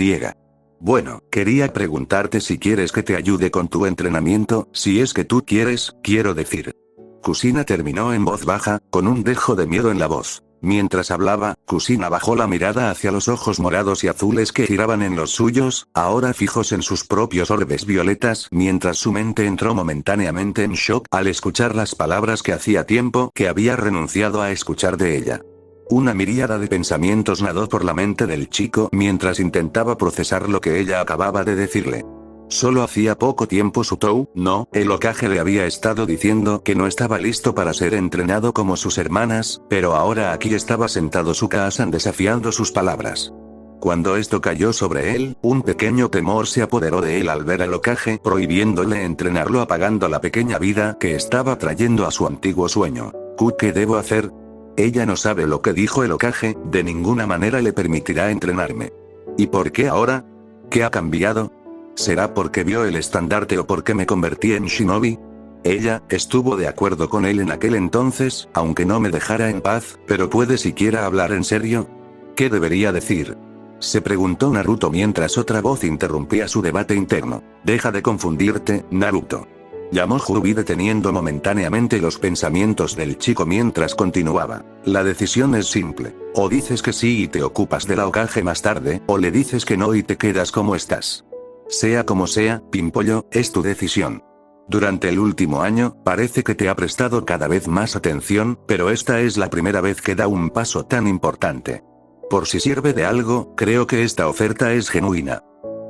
Bueno, quería preguntarte si quieres que te ayude con tu entrenamiento, si es que tú quieres, quiero decir. Kusina terminó en voz baja, con un dejo de miedo en la voz. Mientras hablaba, Kusina bajó la mirada hacia los ojos morados y azules que giraban en los suyos, ahora fijos en sus propios orbes violetas, mientras su mente entró momentáneamente en shock al escuchar las palabras que hacía tiempo que había renunciado a escuchar de ella. Una miríada de pensamientos nadó por la mente del chico mientras intentaba procesar lo que ella acababa de decirle. Solo hacía poco tiempo Sutou, no, el Hokage le había estado diciendo que no estaba listo para ser entrenado como sus hermanas, pero ahora aquí estaba sentado Suka-san desafiando sus palabras. Cuando esto cayó sobre él, un pequeño temor se apoderó de él al ver al Hokage prohibiéndole entrenarlo, apagando la pequeña vida que estaba trayendo a su antiguo sueño. ¿Qué debo hacer? Ella no sabe lo que dijo el Hokage, de ninguna manera le permitirá entrenarme. ¿Y por qué ahora? ¿Qué ha cambiado? ¿Será porque vio el estandarte o porque me convertí en shinobi? Ella estuvo de acuerdo con él en aquel entonces, aunque no me dejara en paz, pero ¿puede siquiera hablar en serio? ¿Qué debería decir? Se preguntó Naruto mientras otra voz interrumpía su debate interno. Deja de confundirte, Naruto. Llamó Jubi deteniendo momentáneamente los pensamientos del chico mientras continuaba. La decisión es simple. O dices que sí y te ocupas de la Hokage más tarde, o le dices que no y te quedas como estás. Sea como sea, Pimpollo, es tu decisión. Durante el último año, parece que te ha prestado cada vez más atención, pero esta es la primera vez que da un paso tan importante. Por si sirve de algo, creo que esta oferta es genuina.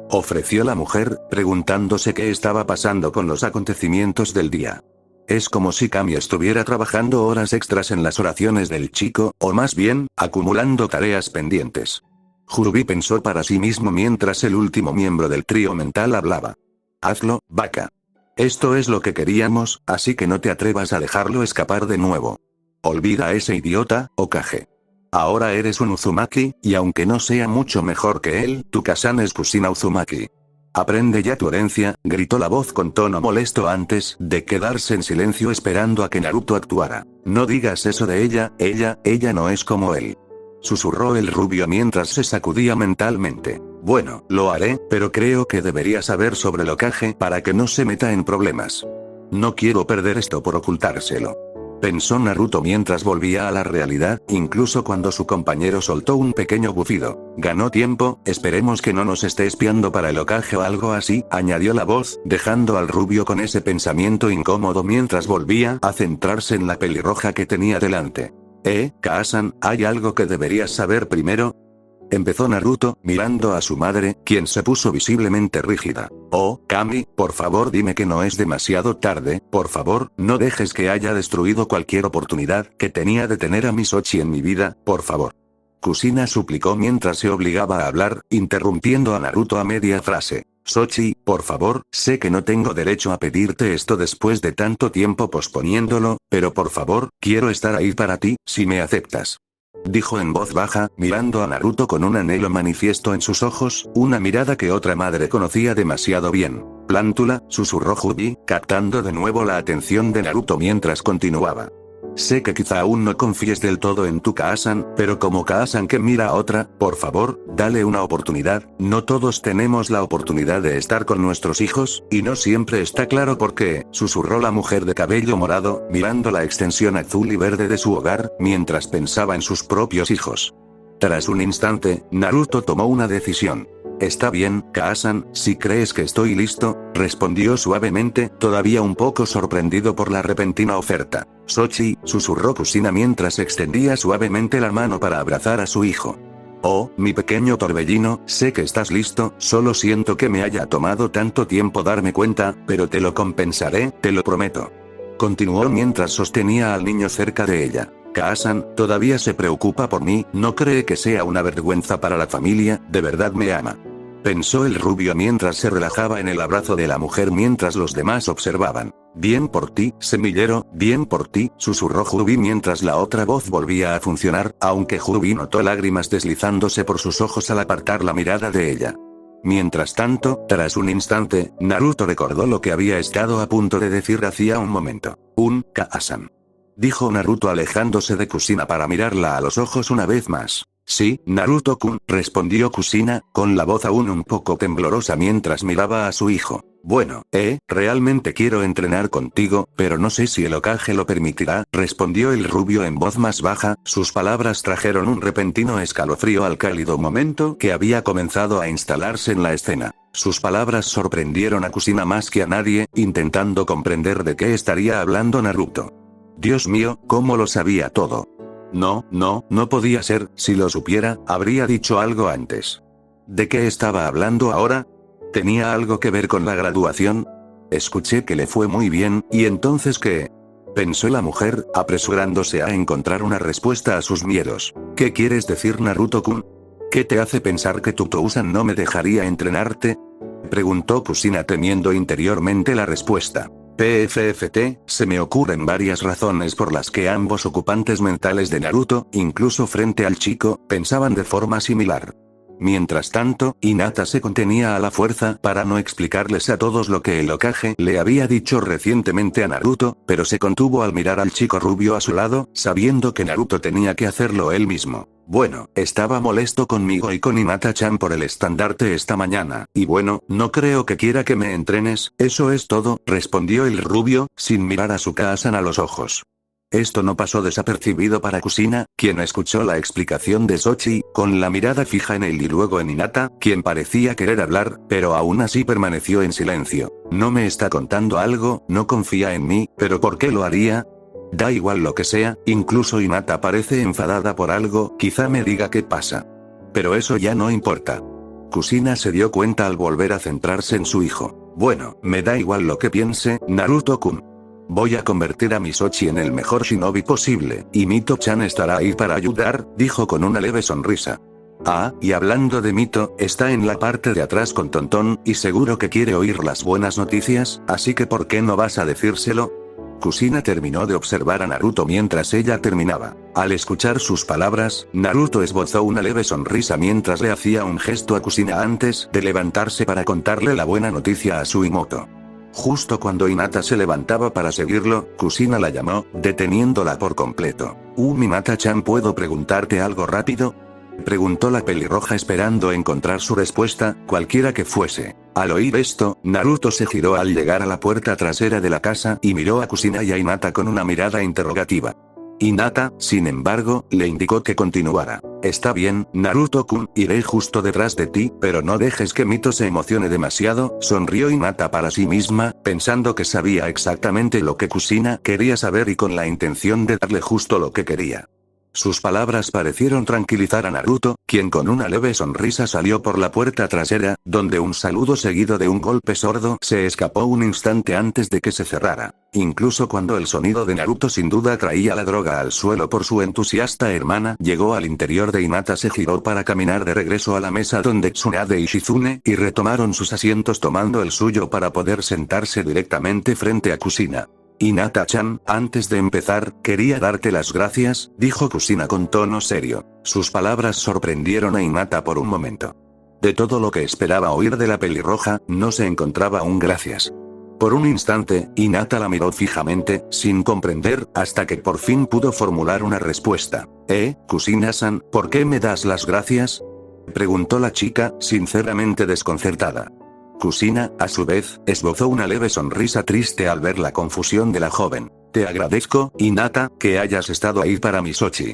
Ofreció la mujer, preguntándose qué estaba pasando con los acontecimientos del día. Es como si Kami estuviera trabajando horas extras en las oraciones del chico, o más bien, acumulando tareas pendientes. Jurubi pensó para sí mismo mientras el último miembro del trío mental hablaba. Hazlo, vaca. Esto es lo que queríamos, así que no te atrevas a dejarlo escapar de nuevo. Olvida a ese idiota, Hokage. Ahora eres un Uzumaki, y aunque no sea mucho mejor que él, tu Kazan es Kushina Uzumaki. Aprende ya tu herencia, gritó la voz con tono molesto antes de quedarse en silencio esperando a que Naruto actuara. No digas eso de ella no es como él. Susurró el rubio mientras se sacudía mentalmente. Bueno, lo haré, pero creo que debería saber sobre el Hokage para que no se meta en problemas. No quiero perder esto por ocultárselo. Pensó Naruto mientras volvía a la realidad, incluso cuando su compañero soltó un pequeño bufido. Ganó tiempo, esperemos que no nos esté espiando para el Hokage o algo así, añadió la voz, dejando al rubio con ese pensamiento incómodo mientras volvía a centrarse en la pelirroja que tenía delante. Kazan, ¿hay algo que deberías saber primero? Empezó Naruto, mirando a su madre, quien se puso visiblemente rígida. Oh, Kami, por favor dime que no es demasiado tarde, por favor, no dejes que haya destruido cualquier oportunidad que tenía de tener a mi Sochi en mi vida, por favor. Kusina suplicó mientras se obligaba a hablar, interrumpiendo a Naruto a media frase. Sochi, por favor, sé que no tengo derecho a pedirte esto después de tanto tiempo posponiéndolo, pero por favor, quiero estar ahí para ti, si me aceptas. Dijo en voz baja, mirando a Naruto con un anhelo manifiesto en sus ojos, una mirada que otra madre conocía demasiado bien. Plántula, susurró Jubi, captando de nuevo la atención de Naruto mientras continuaba. sé que quizá aún no confíes del todo en tu Kaasan, pero como Kaasan que mira a otra, por favor, dale una oportunidad. No todos tenemos la oportunidad de estar con nuestros hijos, y no siempre está claro por qué, susurró la mujer de cabello morado, mirando la extensión azul y verde de su hogar, mientras pensaba en sus propios hijos. Tras un instante, Naruto tomó una decisión. Está bien, Kaasan, si crees que estoy listo, respondió suavemente, todavía un poco sorprendido por la repentina oferta. Sochi, susurró Kushina mientras extendía suavemente la mano para abrazar a su hijo. Oh, mi pequeño torbellino, sé que estás listo, solo siento que me haya tomado tanto tiempo darme cuenta, pero te lo compensaré, te lo prometo. Continuó mientras sostenía al niño cerca de ella. Kaasan, todavía se preocupa por mí, no cree que sea una vergüenza para la familia, de verdad me ama. Pensó el rubio mientras se relajaba en el abrazo de la mujer mientras los demás observaban. Bien por ti, semillero, bien por ti, susurró Jubi mientras la otra voz volvía a funcionar, aunque Jubi notó lágrimas deslizándose por sus ojos al apartar la mirada de ella. Mientras tanto, tras un instante, Naruto recordó lo que había estado a punto de decir hacía un momento. Kaasan. Dijo Naruto alejándose de Kushina para mirarla a los ojos una vez más. Sí, Naruto-kun, respondió Kushina, con la voz aún un poco temblorosa mientras miraba a su hijo. Bueno, realmente quiero entrenar contigo, pero no sé si el Hokage lo permitirá, respondió el rubio en voz más baja, sus palabras trajeron un repentino escalofrío al cálido momento que había comenzado a instalarse en la escena. Sus palabras sorprendieron a Kushina más que a nadie, intentando comprender de qué estaría hablando Naruto. Dios mío, ¿cómo lo sabía todo? No podía ser, si lo supiera, habría dicho algo antes. ¿De qué estaba hablando ahora? ¿Tenía algo que ver con la graduación? Escuché que le fue muy bien, ¿y entonces qué? Pensó la mujer, apresurándose a encontrar una respuesta a sus miedos. ¿Qué quieres decir, Naruto-kun? ¿Qué te hace pensar que tu Tousan no me dejaría entrenarte? Preguntó Kushina temiendo interiormente la respuesta. PFFT, se me ocurren varias razones por las que ambos ocupantes mentales de Naruto, incluso frente al chico, pensaban de forma similar. Mientras tanto, Hinata se contenía a la fuerza para no explicarles a todos lo que el Hokage le había dicho recientemente a Naruto, pero se contuvo al mirar al chico rubio a su lado, sabiendo que Naruto tenía que hacerlo él mismo. Bueno, estaba molesto conmigo y con Hinata-chan por el estandarte esta mañana, y bueno, no creo que quiera que me entrenes, eso es todo, respondió el rubio, sin mirar a su Kaasan a los ojos. Esto no pasó desapercibido para Kushina, quien escuchó la explicación de Sochi, con la mirada fija en él y luego en Hinata, quien parecía querer hablar, pero aún así permaneció en silencio. No me está contando algo, no confía en mí, pero ¿por qué lo haría? Da igual lo que sea, incluso Hinata parece enfadada por algo, quizá me diga qué pasa. Pero eso ya no importa. Kushina se dio cuenta al volver a centrarse en su hijo. Bueno, me da igual lo que piense, Naruto-kun. Voy a convertir a mi Sochi en el mejor shinobi posible, y Mito-chan estará ahí para ayudar, dijo con una leve sonrisa. Ah, y hablando de Mito, está en la parte de atrás con Tontón, y seguro que quiere oír las buenas noticias, así que ¿por qué no vas a decírselo? Kushina terminó de observar a Naruto mientras ella terminaba. Al escuchar sus palabras, Naruto esbozó una leve sonrisa mientras le hacía un gesto a Kushina antes de levantarse para contarle la buena noticia a Suimoto. Justo cuando Hinata se levantaba para seguirlo, Kushina la llamó, deteniéndola por completo. Hinata-chan, ¿puedo preguntarte algo rápido? Preguntó la pelirroja esperando encontrar su respuesta, cualquiera que fuese. Al oír esto, Naruto se giró al llegar a la puerta trasera de la casa y miró a Kushina y a Hinata con una mirada interrogativa. Hinata, sin embargo, le indicó que continuara. Está bien, Naruto-kun, iré justo detrás de ti, pero no dejes que Mito se emocione demasiado, sonrió Hinata para sí misma, pensando que sabía exactamente lo que Kushina quería saber y con la intención de darle justo lo que quería. Sus palabras parecieron tranquilizar a Naruto, quien con una leve sonrisa salió por la puerta trasera, donde un saludo seguido de un golpe sordo se escapó un instante antes de que se cerrara. Incluso cuando el sonido de Naruto sin duda traía la droga al suelo por su entusiasta hermana, llegó al interior de Hinata, se giró para caminar de regreso a la mesa donde Tsunade y Shizune y retomaron sus asientos tomando el suyo para poder sentarse directamente frente a Kushina. Hinata-chan, antes de empezar, quería darte las gracias, dijo Kushina con tono serio. Sus palabras sorprendieron a Hinata por un momento. De todo lo que esperaba oír de la pelirroja, no se encontraba un gracias. Por un instante, Hinata la miró fijamente, sin comprender, hasta que por fin pudo formular una respuesta. Kusina-san, ¿por qué me das las gracias? Preguntó la chica, sinceramente desconcertada. Kusina, a su vez, esbozó una leve sonrisa triste al ver la confusión de la joven. Te agradezco, Hinata, que hayas estado ahí para mi Sochi.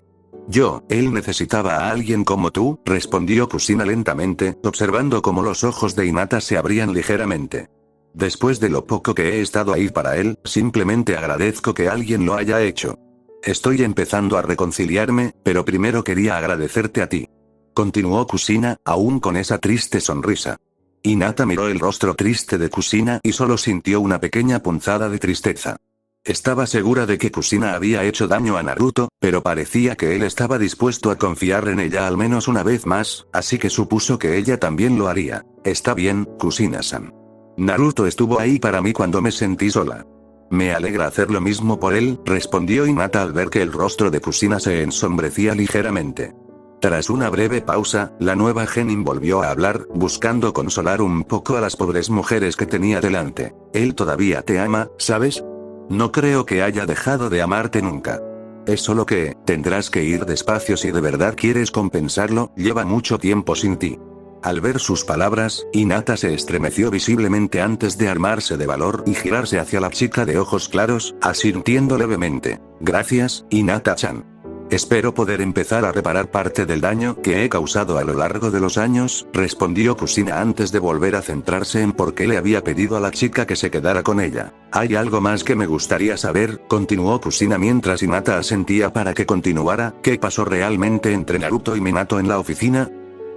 Él necesitaba a alguien como tú, respondió Kusina lentamente, observando cómo los ojos de Hinata se abrían ligeramente. Después de lo poco que he estado ahí para él, simplemente agradezco que alguien lo haya hecho. Estoy empezando a reconciliarme, pero primero quería agradecerte a ti. Continuó Kusina, aún con esa triste sonrisa. Hinata miró el rostro triste de Kusina y solo sintió una pequeña punzada de tristeza. Estaba segura de que Kusina había hecho daño a Naruto, pero parecía que él estaba dispuesto a confiar en ella al menos una vez más, así que supuso que ella también lo haría. Está bien, Kusina-san. Naruto estuvo ahí para mí cuando me sentí sola. Me alegra hacer lo mismo por él, respondió Hinata al ver que el rostro de Kusina se ensombrecía ligeramente. Tras una breve pausa, la nueva Genin volvió a hablar, buscando consolar un poco a las pobres mujeres que tenía delante. Él todavía te ama, ¿sabes? No creo que haya dejado de amarte nunca. Es solo que, tendrás que ir despacio si de verdad quieres compensarlo, lleva mucho tiempo sin ti. Al ver sus palabras, Hinata se estremeció visiblemente antes de armarse de valor y girarse hacia la chica de ojos claros, asintiendo levemente. Gracias, Hinata-chan. Espero poder empezar a reparar parte del daño que he causado a lo largo de los años, respondió Kusina antes de volver a centrarse en por qué le había pedido a la chica que se quedara con ella. Hay algo más que me gustaría saber, continuó Kusina mientras Hinata asentía para que continuara. ¿Qué pasó realmente entre Naruto y Minato en la oficina?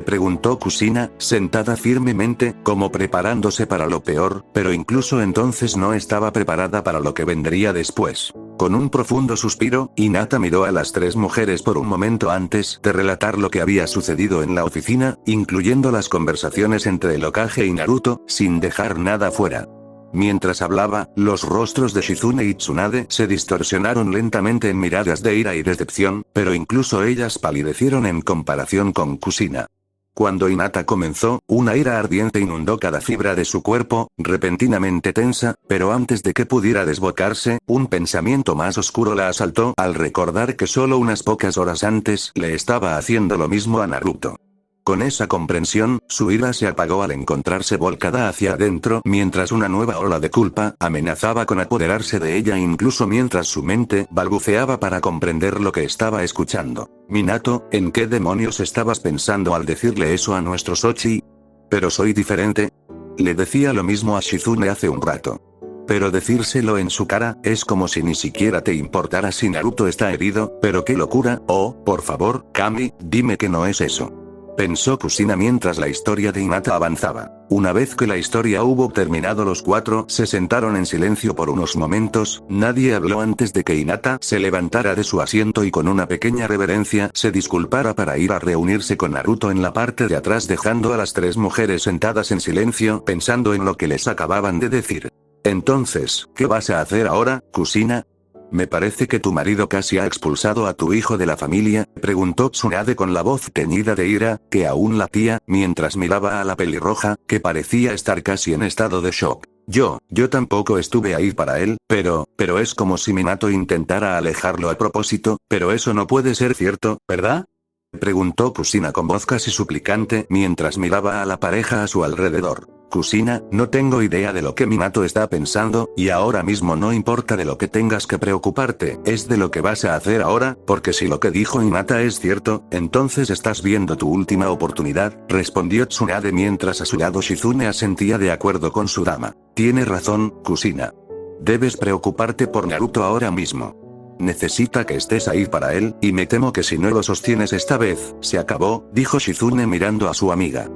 Preguntó Kusina, sentada firmemente, como preparándose para lo peor, pero incluso entonces no estaba preparada para lo que vendría después. Con un profundo suspiro, Hinata miró a las tres mujeres por un momento antes de relatar lo que había sucedido en la oficina, incluyendo las conversaciones entre el Hokage y Naruto, sin dejar nada fuera. Mientras hablaba, los rostros de Shizune y Tsunade se distorsionaron lentamente en miradas de ira y decepción, pero incluso ellas palidecieron en comparación con Kusina. Cuando Hinata comenzó, una ira ardiente inundó cada fibra de su cuerpo, repentinamente tensa, pero antes de que pudiera desbocarse, un pensamiento más oscuro la asaltó al recordar que solo unas pocas horas antes le estaba haciendo lo mismo a Naruto. Con esa comprensión, su ira se apagó al encontrarse volcada hacia adentro mientras una nueva ola de culpa amenazaba con apoderarse de ella incluso mientras su mente balbuceaba para comprender lo que estaba escuchando. Minato, ¿en qué demonios estabas pensando al decirle eso a nuestro Sochi? Pero soy diferente. Le decía lo mismo a Shizune hace un rato. Pero decírselo en su cara, es como si ni siquiera te importara si Naruto está herido, pero qué locura. Oh, por favor, Kami, dime que no es eso. Pensó Kusina mientras la historia de Hinata avanzaba. Una vez que la historia hubo terminado, los cuatro se sentaron en silencio por unos momentos. Nadie habló antes de que Hinata se levantara de su asiento y con una pequeña reverencia se disculpara para ir a reunirse con Naruto en la parte de atrás, dejando a las tres mujeres sentadas en silencio pensando en lo que les acababan de decir. Entonces, ¿qué vas a hacer ahora, Kusina? Me parece que tu marido casi ha expulsado a tu hijo de la familia, preguntó Tsunade con la voz teñida de ira, que aún latía, mientras miraba a la pelirroja, que parecía estar casi en estado de shock. Yo tampoco estuve ahí para él, pero es como si Minato intentara alejarlo a propósito, pero eso no puede ser cierto, ¿verdad? Preguntó Kusina con voz casi suplicante mientras miraba a la pareja a su alrededor. Kusina, no tengo idea de lo que Minato está pensando, y ahora mismo no importa de lo que tengas que preocuparte, es de lo que vas a hacer ahora, porque si lo que dijo Hinata es cierto, entonces estás viendo tu última oportunidad, respondió Tsunade mientras a su lado Shizune asentía de acuerdo con su dama. Tienes razón, Kusina. Debes preocuparte por Naruto ahora mismo. Necesita que estés ahí para él, y me temo que si no lo sostienes esta vez, se acabó, dijo Shizune mirando a su amiga.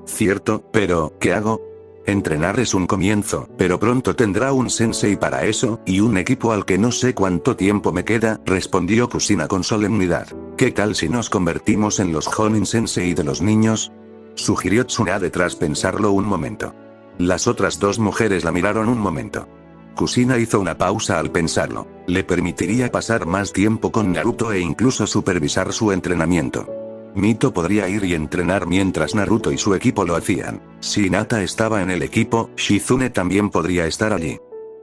Cierto, pero, ¿qué hago? Entrenar es un comienzo, pero pronto tendrá un sensei para eso, y un equipo al que no sé cuánto tiempo me queda, respondió Kusina con solemnidad. ¿Qué tal si nos convertimos en los Jonin Sensei de los niños? Sugirió Tsunade tras pensarlo un momento. Las otras dos mujeres la miraron un momento. Kusina hizo una pausa al pensarlo. Le permitiría pasar más tiempo con Naruto e incluso supervisar su entrenamiento. Mito podría ir y entrenar mientras Naruto y su equipo lo hacían. Si Hinata estaba en el equipo, Shizune también podría estar allí.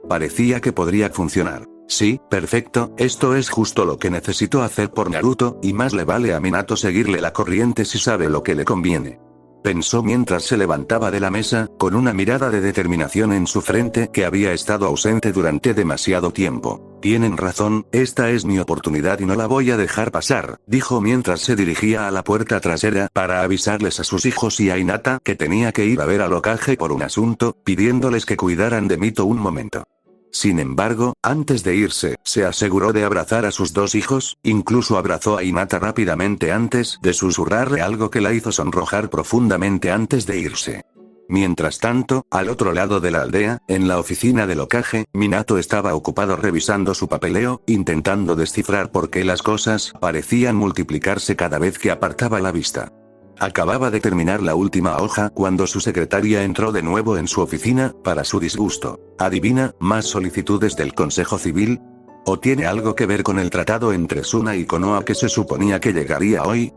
Parecía que podría funcionar. Sí, perfecto, esto es justo lo que necesito hacer por Naruto, y más le vale a Minato seguirle la corriente si sabe lo que le conviene. Pensó mientras se levantaba de la mesa, con una mirada de determinación en su frente que había estado ausente durante demasiado tiempo. Tienen razón, esta es mi oportunidad y no la voy a dejar pasar, dijo mientras se dirigía a la puerta trasera para avisarles a sus hijos y a Hinata que tenía que ir a ver al Hokage por un asunto, pidiéndoles que cuidaran de Mito un momento. Sin embargo, antes de irse, se aseguró de abrazar a sus dos hijos, incluso abrazó a Hinata rápidamente antes de susurrarle algo que la hizo sonrojar profundamente antes de irse. Mientras tanto, al otro lado de la aldea, en la oficina del Hokage, Minato estaba ocupado revisando su papeleo, intentando descifrar por qué las cosas parecían multiplicarse cada vez que apartaba la vista. Acababa de terminar la última hoja cuando su secretaria entró de nuevo en su oficina, para su disgusto. ¿Adivina, más solicitudes del Consejo Civil? ¿O tiene algo que ver con el tratado entre Suna y Konoha que se suponía que llegaría hoy?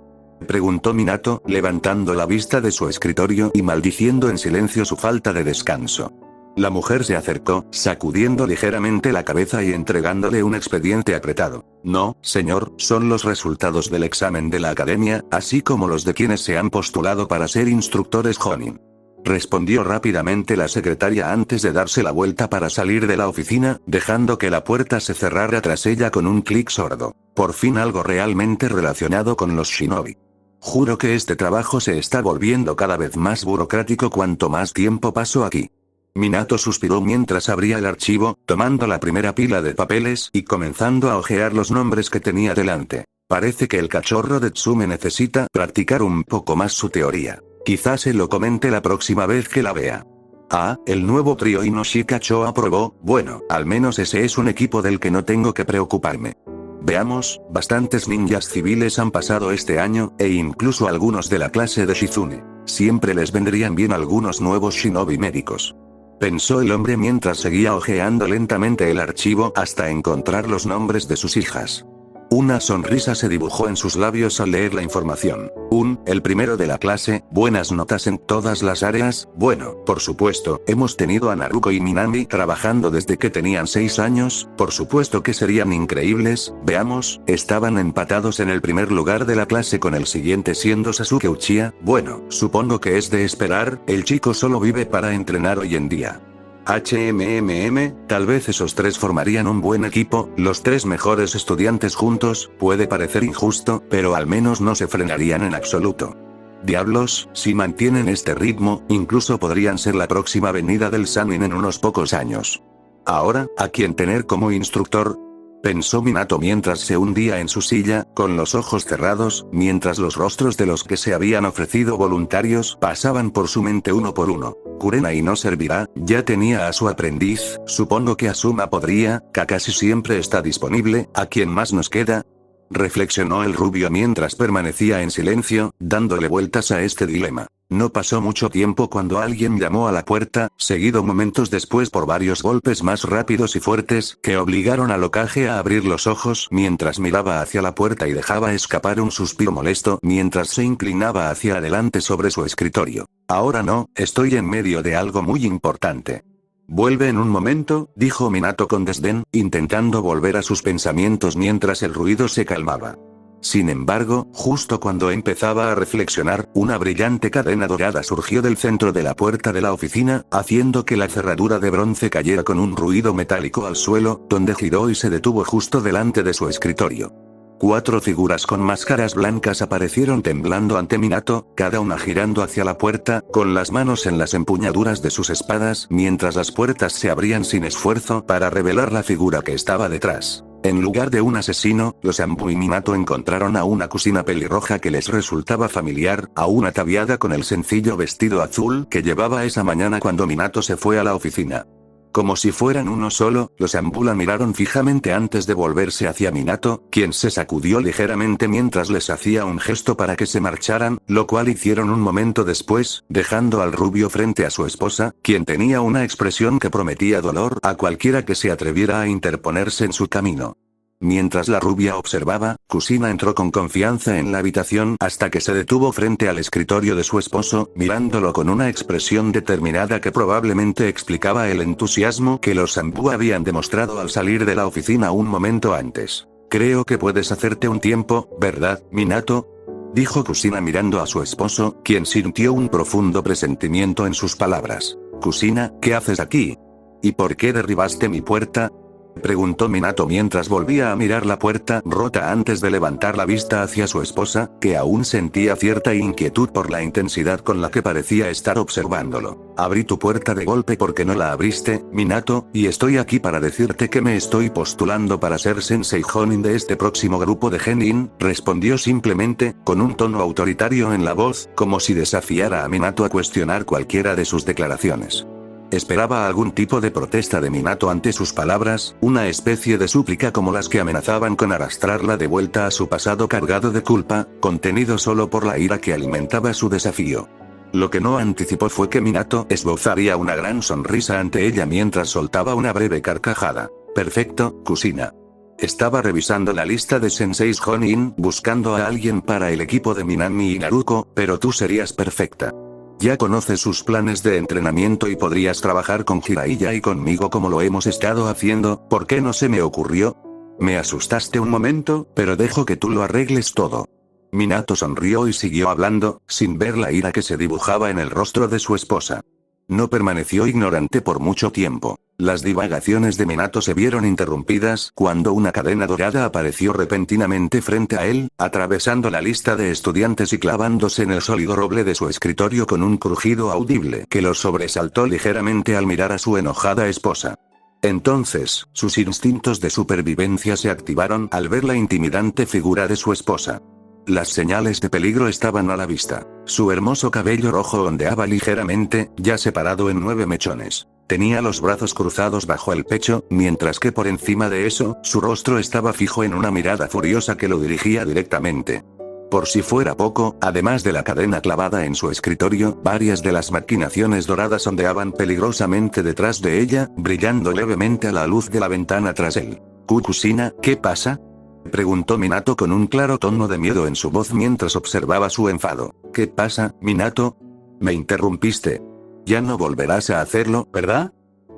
Preguntó Minato, levantando la vista de su escritorio y maldiciendo en silencio su falta de descanso. La mujer se acercó, sacudiendo ligeramente la cabeza y entregándole un expediente apretado. No, señor, son los resultados del examen de la academia, así como los de quienes se han postulado para ser instructores Jonin. Respondió rápidamente la secretaria antes de darse la vuelta para salir de la oficina, dejando que la puerta se cerrara tras ella con un clic sordo. Por fin algo realmente relacionado con los shinobi. Juro que este trabajo se está volviendo cada vez más burocrático cuanto más tiempo paso aquí. Minato suspiró mientras abría el archivo, tomando la primera pila de papeles y comenzando a hojear los nombres que tenía delante. Parece que el cachorro de Tsume necesita practicar un poco más su teoría. Quizás se lo comente la próxima vez que la vea. Ah, el nuevo trío Inoshikacho aprobó, bueno, al menos ese es un equipo del que no tengo que preocuparme. Veamos, bastantes ninjas civiles han pasado este año, e incluso algunos de la clase de Shizune. Siempre les vendrían bien algunos nuevos shinobi médicos. Pensó el hombre mientras seguía hojeando lentamente el archivo hasta encontrar los nombres de sus hijas. Una sonrisa se dibujó en sus labios al leer la información. El primero de la clase, buenas notas en todas las áreas, bueno, por supuesto, hemos tenido a Naruto y Minami trabajando desde que tenían 6 años, por supuesto que serían increíbles, veamos, estaban empatados en el primer lugar de la clase con el siguiente siendo Sasuke Uchiha, bueno, supongo que es de esperar, el chico solo vive para entrenar hoy en día. Tal vez esos tres formarían un buen equipo, los tres mejores estudiantes juntos, puede parecer injusto, pero al menos no se frenarían en absoluto. Diablos, si mantienen este ritmo, incluso podrían ser la próxima venida del Sannin en unos pocos años. Ahora, ¿a quién tener como instructor? Pensó Minato mientras se hundía en su silla, con los ojos cerrados, mientras los rostros de los que se habían ofrecido voluntarios pasaban por su mente uno por uno. Kurenai no servirá, ya tenía a su aprendiz, supongo que Asuma podría, Kakashi siempre está disponible, ¿a quién más nos queda? Reflexionó el rubio mientras permanecía en silencio, dándole vueltas a este dilema. No pasó mucho tiempo cuando alguien llamó a la puerta, seguido momentos después por varios golpes más rápidos y fuertes, que obligaron al Hokage a abrir los ojos mientras miraba hacia la puerta y dejaba escapar un suspiro molesto mientras se inclinaba hacia adelante sobre su escritorio. Ahora no, estoy en medio de algo muy importante. Vuelve en un momento, dijo Minato con desdén, intentando volver a sus pensamientos mientras el ruido se calmaba. Sin embargo, justo cuando empezaba a reflexionar, una brillante cadena dorada surgió del centro de la puerta de la oficina, haciendo que la cerradura de bronce cayera con un ruido metálico al suelo, donde giró y se detuvo justo delante de su escritorio. 4 figuras con máscaras blancas aparecieron temblando ante Minato, cada una girando hacia la puerta, con las manos en las empuñaduras de sus espadas, mientras las puertas se abrían sin esfuerzo para revelar la figura que estaba detrás. En lugar de un asesino, los Anbu y Minato encontraron a una cusina pelirroja que les resultaba familiar, a una ataviada con el sencillo vestido azul que llevaba esa mañana cuando Minato se fue a la oficina. Como si fueran uno solo, los Anbu la miraron fijamente antes de volverse hacia Minato, quien se sacudió ligeramente mientras les hacía un gesto para que se marcharan, lo cual hicieron un momento después, dejando al rubio frente a su esposa, quien tenía una expresión que prometía dolor a cualquiera que se atreviera a interponerse en su camino. Mientras la rubia observaba, Kusina entró con confianza en la habitación hasta que se detuvo frente al escritorio de su esposo, mirándolo con una expresión determinada que probablemente explicaba el entusiasmo que los Sambu habían demostrado al salir de la oficina un momento antes. Creo que puedes hacerte un tiempo, ¿verdad, Minato? Dijo Kusina mirando a su esposo, quien sintió un profundo presentimiento en sus palabras. Kusina, ¿qué haces aquí? ¿Y por qué derribaste mi puerta? Preguntó Minato mientras volvía a mirar la puerta rota antes de levantar la vista hacia su esposa, que aún sentía cierta inquietud por la intensidad con la que parecía estar observándolo. Abrí tu puerta de golpe porque no la abriste, Minato, y estoy aquí para decirte que me estoy postulando para ser Sensei Jonin de este próximo grupo de Genin, respondió simplemente, con un tono autoritario en la voz, como si desafiara a Minato a cuestionar cualquiera de sus declaraciones. Esperaba algún tipo de protesta de Minato ante sus palabras, una especie de súplica como las que amenazaban con arrastrarla de vuelta a su pasado cargado de culpa, contenido solo por la ira que alimentaba su desafío. Lo que no anticipó fue que Minato esbozaría una gran sonrisa ante ella mientras soltaba una breve carcajada. Perfecto, Kusina. Estaba revisando la lista de Senseis Jonin buscando a alguien para el equipo de Minami y Naruto, pero tú serías perfecta. Ya conoces sus planes de entrenamiento y podrías trabajar con Jiraiya y conmigo como lo hemos estado haciendo, ¿por qué no se me ocurrió? Me asustaste un momento, pero dejo que tú lo arregles todo. Minato sonrió y siguió hablando, sin ver la ira que se dibujaba en el rostro de su esposa. No permaneció ignorante por mucho tiempo. Las divagaciones de Minato se vieron interrumpidas cuando una cadena dorada apareció repentinamente frente a él, atravesando la lista de estudiantes y clavándose en el sólido roble de su escritorio con un crujido audible que lo sobresaltó ligeramente al mirar a su enojada esposa. Entonces, sus instintos de supervivencia se activaron al ver la intimidante figura de su esposa. Las señales de peligro estaban a la vista. Su hermoso cabello rojo ondeaba ligeramente, ya separado en 9 mechones. Tenía los brazos cruzados bajo el pecho, mientras que por encima de eso, su rostro estaba fijo en una mirada furiosa que lo dirigía directamente. Por si fuera poco, además de la cadena clavada en su escritorio, varias de las maquinaciones doradas ondeaban peligrosamente detrás de ella, brillando levemente a la luz de la ventana tras él. Kusina, ¿qué pasa? Preguntó Minato con un claro tono de miedo en su voz mientras observaba su enfado. ¿Qué pasa, Minato? Me interrumpiste. Ya no volverás a hacerlo, ¿verdad?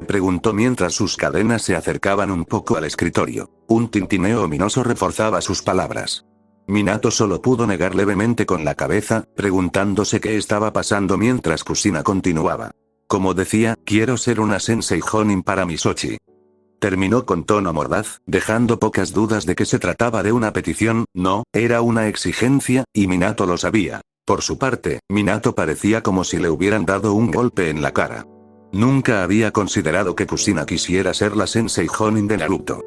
Preguntó mientras sus cadenas se acercaban un poco al escritorio. Un tintineo ominoso reforzaba sus palabras. Minato solo pudo negar levemente con la cabeza, preguntándose qué estaba pasando mientras Kusina continuaba. Como decía, quiero ser una Sensei Jonin para Misochi. Terminó con tono mordaz, dejando pocas dudas de que se trataba de una petición, no, era una exigencia, y Minato lo sabía. Por su parte, Minato parecía como si le hubieran dado un golpe en la cara. Nunca había considerado que Kusina quisiera ser la Sensei Jonin de Naruto.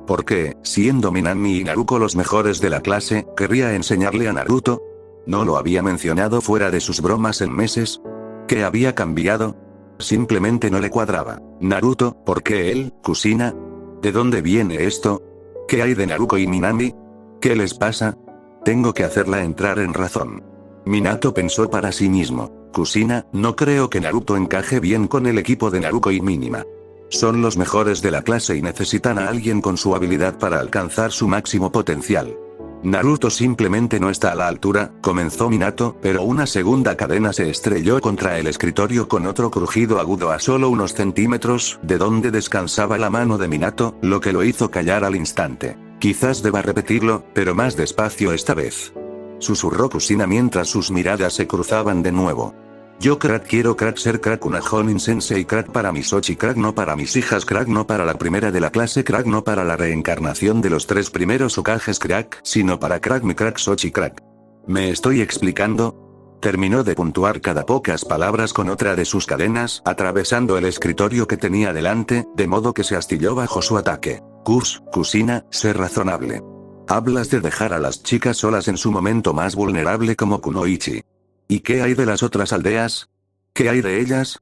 ¿Por qué, siendo Minami y Naruto los mejores de la clase, querría enseñarle a Naruto? ¿No lo había mencionado fuera de sus bromas en meses? ¿Qué había cambiado? Simplemente no le cuadraba. Naruto, ¿por qué él, Kusina? ¿De dónde viene esto? ¿Qué hay de Naruto y Minami? ¿Qué les pasa? Tengo que hacerla entrar en razón. Minato pensó para sí mismo. Kusina, no creo que Naruto encaje bien con el equipo de Naruto y Minima. Son los mejores de la clase y necesitan a alguien con su habilidad para alcanzar su máximo potencial. Naruto simplemente no está a la altura, comenzó Minato, pero una segunda cadena se estrelló contra el escritorio con otro crujido agudo a solo unos centímetros de donde descansaba la mano de Minato, lo que lo hizo callar al instante. Quizás deba repetirlo, pero más despacio esta vez. Susurró Kusina mientras sus miradas se cruzaban de nuevo. Yo quiero ser crack una Jonin Sensei crack para Misochi crack no para mis hijas crack no para la primera de la clase crack no para la reencarnación de los 3 primeros Hokages crack, sino para crack mi crack Sochi crack. ¿Me estoy explicando? Terminó de puntuar cada pocas palabras con otra de sus cadenas, atravesando el escritorio que tenía delante, de modo que se astilló bajo su ataque. Kusina, sé razonable. Hablas de dejar a las chicas solas en su momento más vulnerable como Kunoichi. ¿Y qué hay de las otras aldeas? ¿Qué hay de ellas?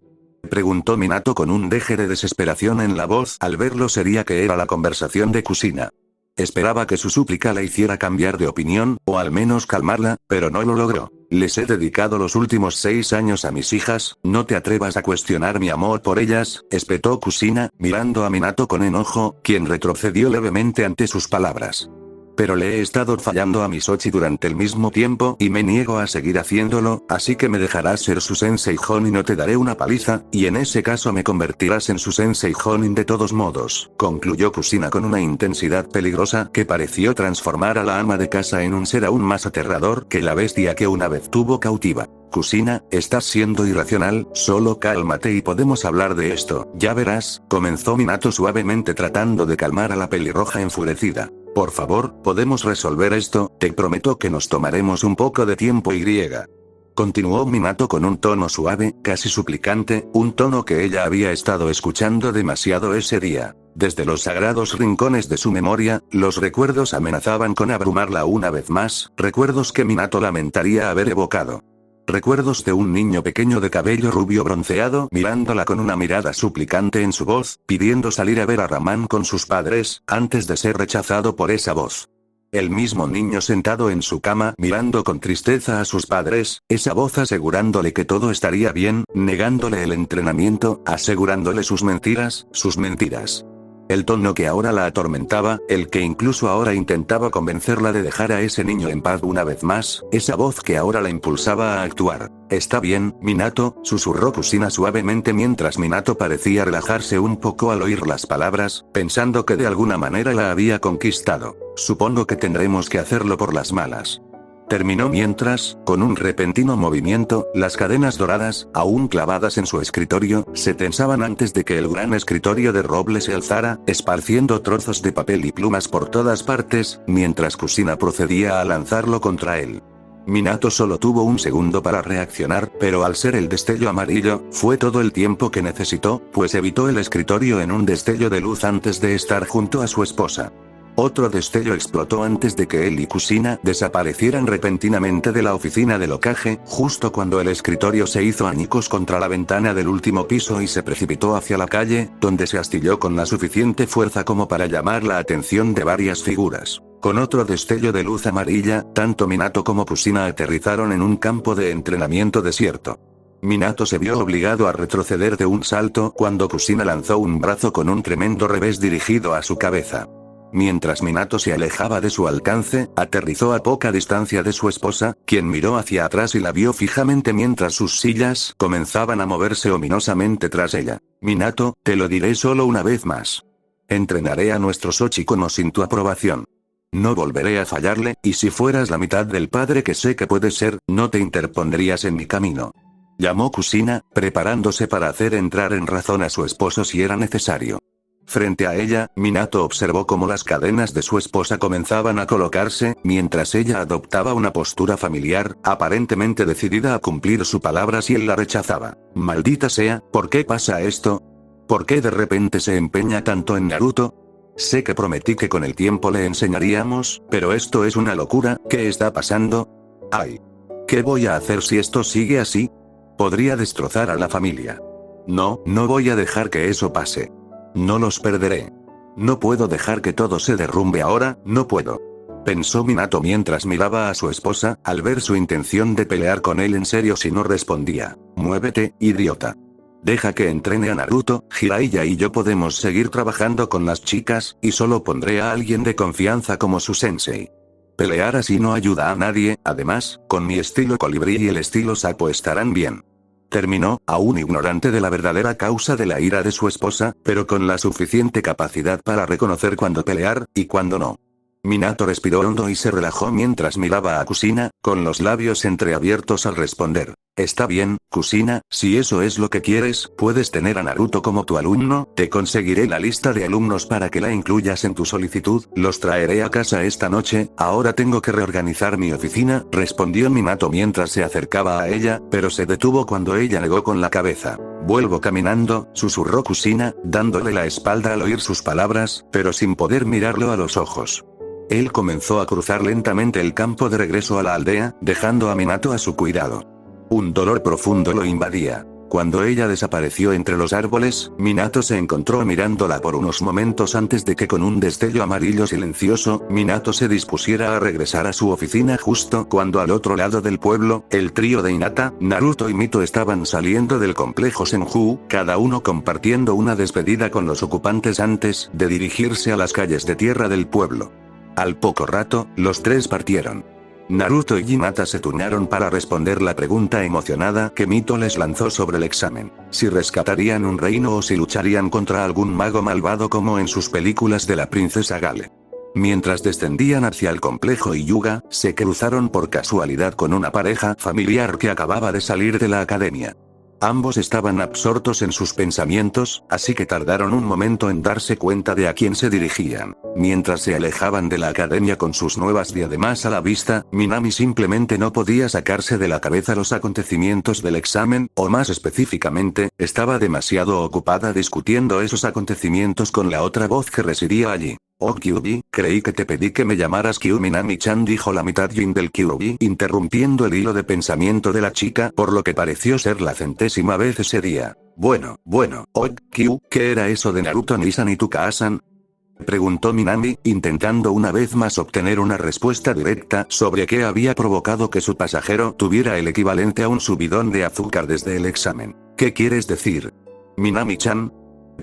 Preguntó Minato con un deje de desesperación en la voz al ver lo seria que era la conversación de Kusina. Esperaba que su súplica la hiciera cambiar de opinión, o al menos calmarla, pero no lo logró. Les he dedicado los últimos 6 años a mis hijas, no te atrevas a cuestionar mi amor por ellas, espetó Kusina, mirando a Minato con enojo, quien retrocedió levemente ante sus palabras. Pero le he estado fallando a Misochi durante el mismo tiempo y me niego a seguir haciéndolo, así que me dejarás ser su sensei Jonin y no te daré una paliza, y en ese caso me convertirás en su sensei Jonin de todos modos, concluyó Kusina con una intensidad peligrosa que pareció transformar a la ama de casa en un ser aún más aterrador que la bestia que una vez tuvo cautiva. Kusina, estás siendo irracional, solo cálmate y podemos hablar de esto, ya verás, comenzó Minato suavemente tratando de calmar a la pelirroja enfurecida. Por favor, podemos resolver esto, te prometo que nos tomaremos un poco de tiempo y. Continuó Minato con un tono suave, casi suplicante, un tono que ella había estado escuchando demasiado ese día. Desde los sagrados rincones de su memoria, los recuerdos amenazaban con abrumarla una vez más, recuerdos que Minato lamentaría haber evocado. Recuerdos de un niño pequeño de cabello rubio bronceado mirándola con una mirada suplicante en su voz, pidiendo salir a ver a Raman con sus padres, antes de ser rechazado por esa voz. El mismo niño sentado en su cama mirando con tristeza a sus padres, esa voz asegurándole que todo estaría bien, negándole el entrenamiento, asegurándole sus mentiras. El tono que ahora la atormentaba, el que incluso ahora intentaba convencerla de dejar a ese niño en paz una vez más, esa voz que ahora la impulsaba a actuar. Está bien, Minato, susurró Kusina suavemente mientras Minato parecía relajarse un poco al oír las palabras, pensando que de alguna manera la había conquistado. Supongo que tendremos que hacerlo por las malas. Terminó mientras, con un repentino movimiento, las cadenas doradas, aún clavadas en su escritorio, se tensaban antes de que el gran escritorio de roble se alzara, esparciendo trozos de papel y plumas por todas partes, mientras Kusina procedía a lanzarlo contra él. Minato solo tuvo un segundo para reaccionar, pero al ser el destello amarillo, fue todo el tiempo que necesitó, pues evitó el escritorio en un destello de luz antes de estar junto a su esposa. Otro destello explotó antes de que él y Kusina desaparecieran repentinamente de la oficina del Hokage, justo cuando el escritorio se hizo añicos contra la ventana del último piso y se precipitó hacia la calle, donde se astilló con la suficiente fuerza como para llamar la atención de varias figuras. Con otro destello de luz amarilla, tanto Minato como Kusina aterrizaron en un campo de entrenamiento desierto. Minato se vio obligado a retroceder de un salto cuando Kusina lanzó un brazo con un tremendo revés dirigido a su cabeza. Mientras Minato se alejaba de su alcance, aterrizó a poca distancia de su esposa, quien miró hacia atrás y la vio fijamente mientras sus sillas comenzaban a moverse ominosamente tras ella. Minato, te lo diré solo una vez más. Entrenaré a nuestro Sochikono sin tu aprobación. No volveré a fallarle, y si fueras la mitad del padre que sé que puedes ser, no te interpondrías en mi camino. Llamó Kusina, preparándose para hacer entrar en razón a su esposo si era necesario. Frente a ella, Minato observó cómo las cadenas de su esposa comenzaban a colocarse, mientras ella adoptaba una postura familiar, aparentemente decidida a cumplir su palabra si él la rechazaba. Maldita sea, ¿por qué pasa esto? ¿Por qué de repente se empeña tanto en Naruto? Sé que prometí que con el tiempo le enseñaríamos, pero esto es una locura, ¿qué está pasando? ¡Ay! ¿Qué voy a hacer si esto sigue así? Podría destrozar a la familia. No, no voy a dejar que eso pase. No los perderé. No puedo dejar que todo se derrumbe ahora, no puedo. Pensó Minato mientras miraba a su esposa, al ver su intención de pelear con él en serio si no respondía. Muévete, idiota. Deja que entrene a Naruto, Jiraiya y yo podemos seguir trabajando con las chicas, y solo pondré a alguien de confianza como su sensei. Pelear así no ayuda a nadie, además, con mi estilo colibrí y el estilo sapo estarán bien. Terminó, aún ignorante de la verdadera causa de la ira de su esposa, pero con la suficiente capacidad para reconocer cuándo pelear, y cuándo no. Minato respiró hondo y se relajó mientras miraba a Kusina, con los labios entreabiertos al responder. Está bien, Kusina, si eso es lo que quieres, puedes tener a Naruto como tu alumno, te conseguiré la lista de alumnos para que la incluyas en tu solicitud, los traeré a casa esta noche, ahora tengo que reorganizar mi oficina, respondió Minato mientras se acercaba a ella, pero se detuvo cuando ella negó con la cabeza. Vuelvo caminando, susurró Kusina, dándole la espalda al oír sus palabras, pero sin poder mirarlo a los ojos. Él comenzó a cruzar lentamente el campo de regreso a la aldea, dejando a Minato a su cuidado. Un dolor profundo lo invadía. Cuando ella desapareció entre los árboles, Minato se encontró mirándola por unos momentos antes de que con un destello amarillo silencioso, Minato se dispusiera a regresar a su oficina justo cuando al otro lado del pueblo, el trío de Hinata, Naruto y Mito estaban saliendo del complejo Senju, cada uno compartiendo una despedida con los ocupantes antes de dirigirse a las calles de tierra del pueblo. Al poco rato, los tres partieron. Naruto y Hinata se turnaron para responder la pregunta emocionada que Mito les lanzó sobre el examen, si rescatarían un reino o si lucharían contra algún mago malvado como en sus películas de la princesa Gale. Mientras descendían hacia el complejo Hyuga, se cruzaron por casualidad con una pareja familiar que acababa de salir de la academia. Ambos estaban absortos en sus pensamientos, así que tardaron un momento en darse cuenta de a quién se dirigían. Mientras se alejaban de la academia con sus nuevas diademas a la vista, Minami simplemente no podía sacarse de la cabeza los acontecimientos del examen, o más específicamente, estaba demasiado ocupada discutiendo esos acontecimientos con la otra voz que residía allí. Oh Kyuubi, creí que te pedí que me llamaras Kyu Minami-chan, dijo la mitad Jin del Kyuubi, interrumpiendo el hilo de pensamiento de la chica, por lo que pareció ser la 100ª vez ese día. Bueno, oh Kyu, ¿qué era eso de Naruto Nissan y Tuka-san? Preguntó Minami, intentando una vez más obtener una respuesta directa sobre qué había provocado que su pasajero tuviera el equivalente a un subidón de azúcar desde el examen. ¿Qué quieres decir? Minami-chan,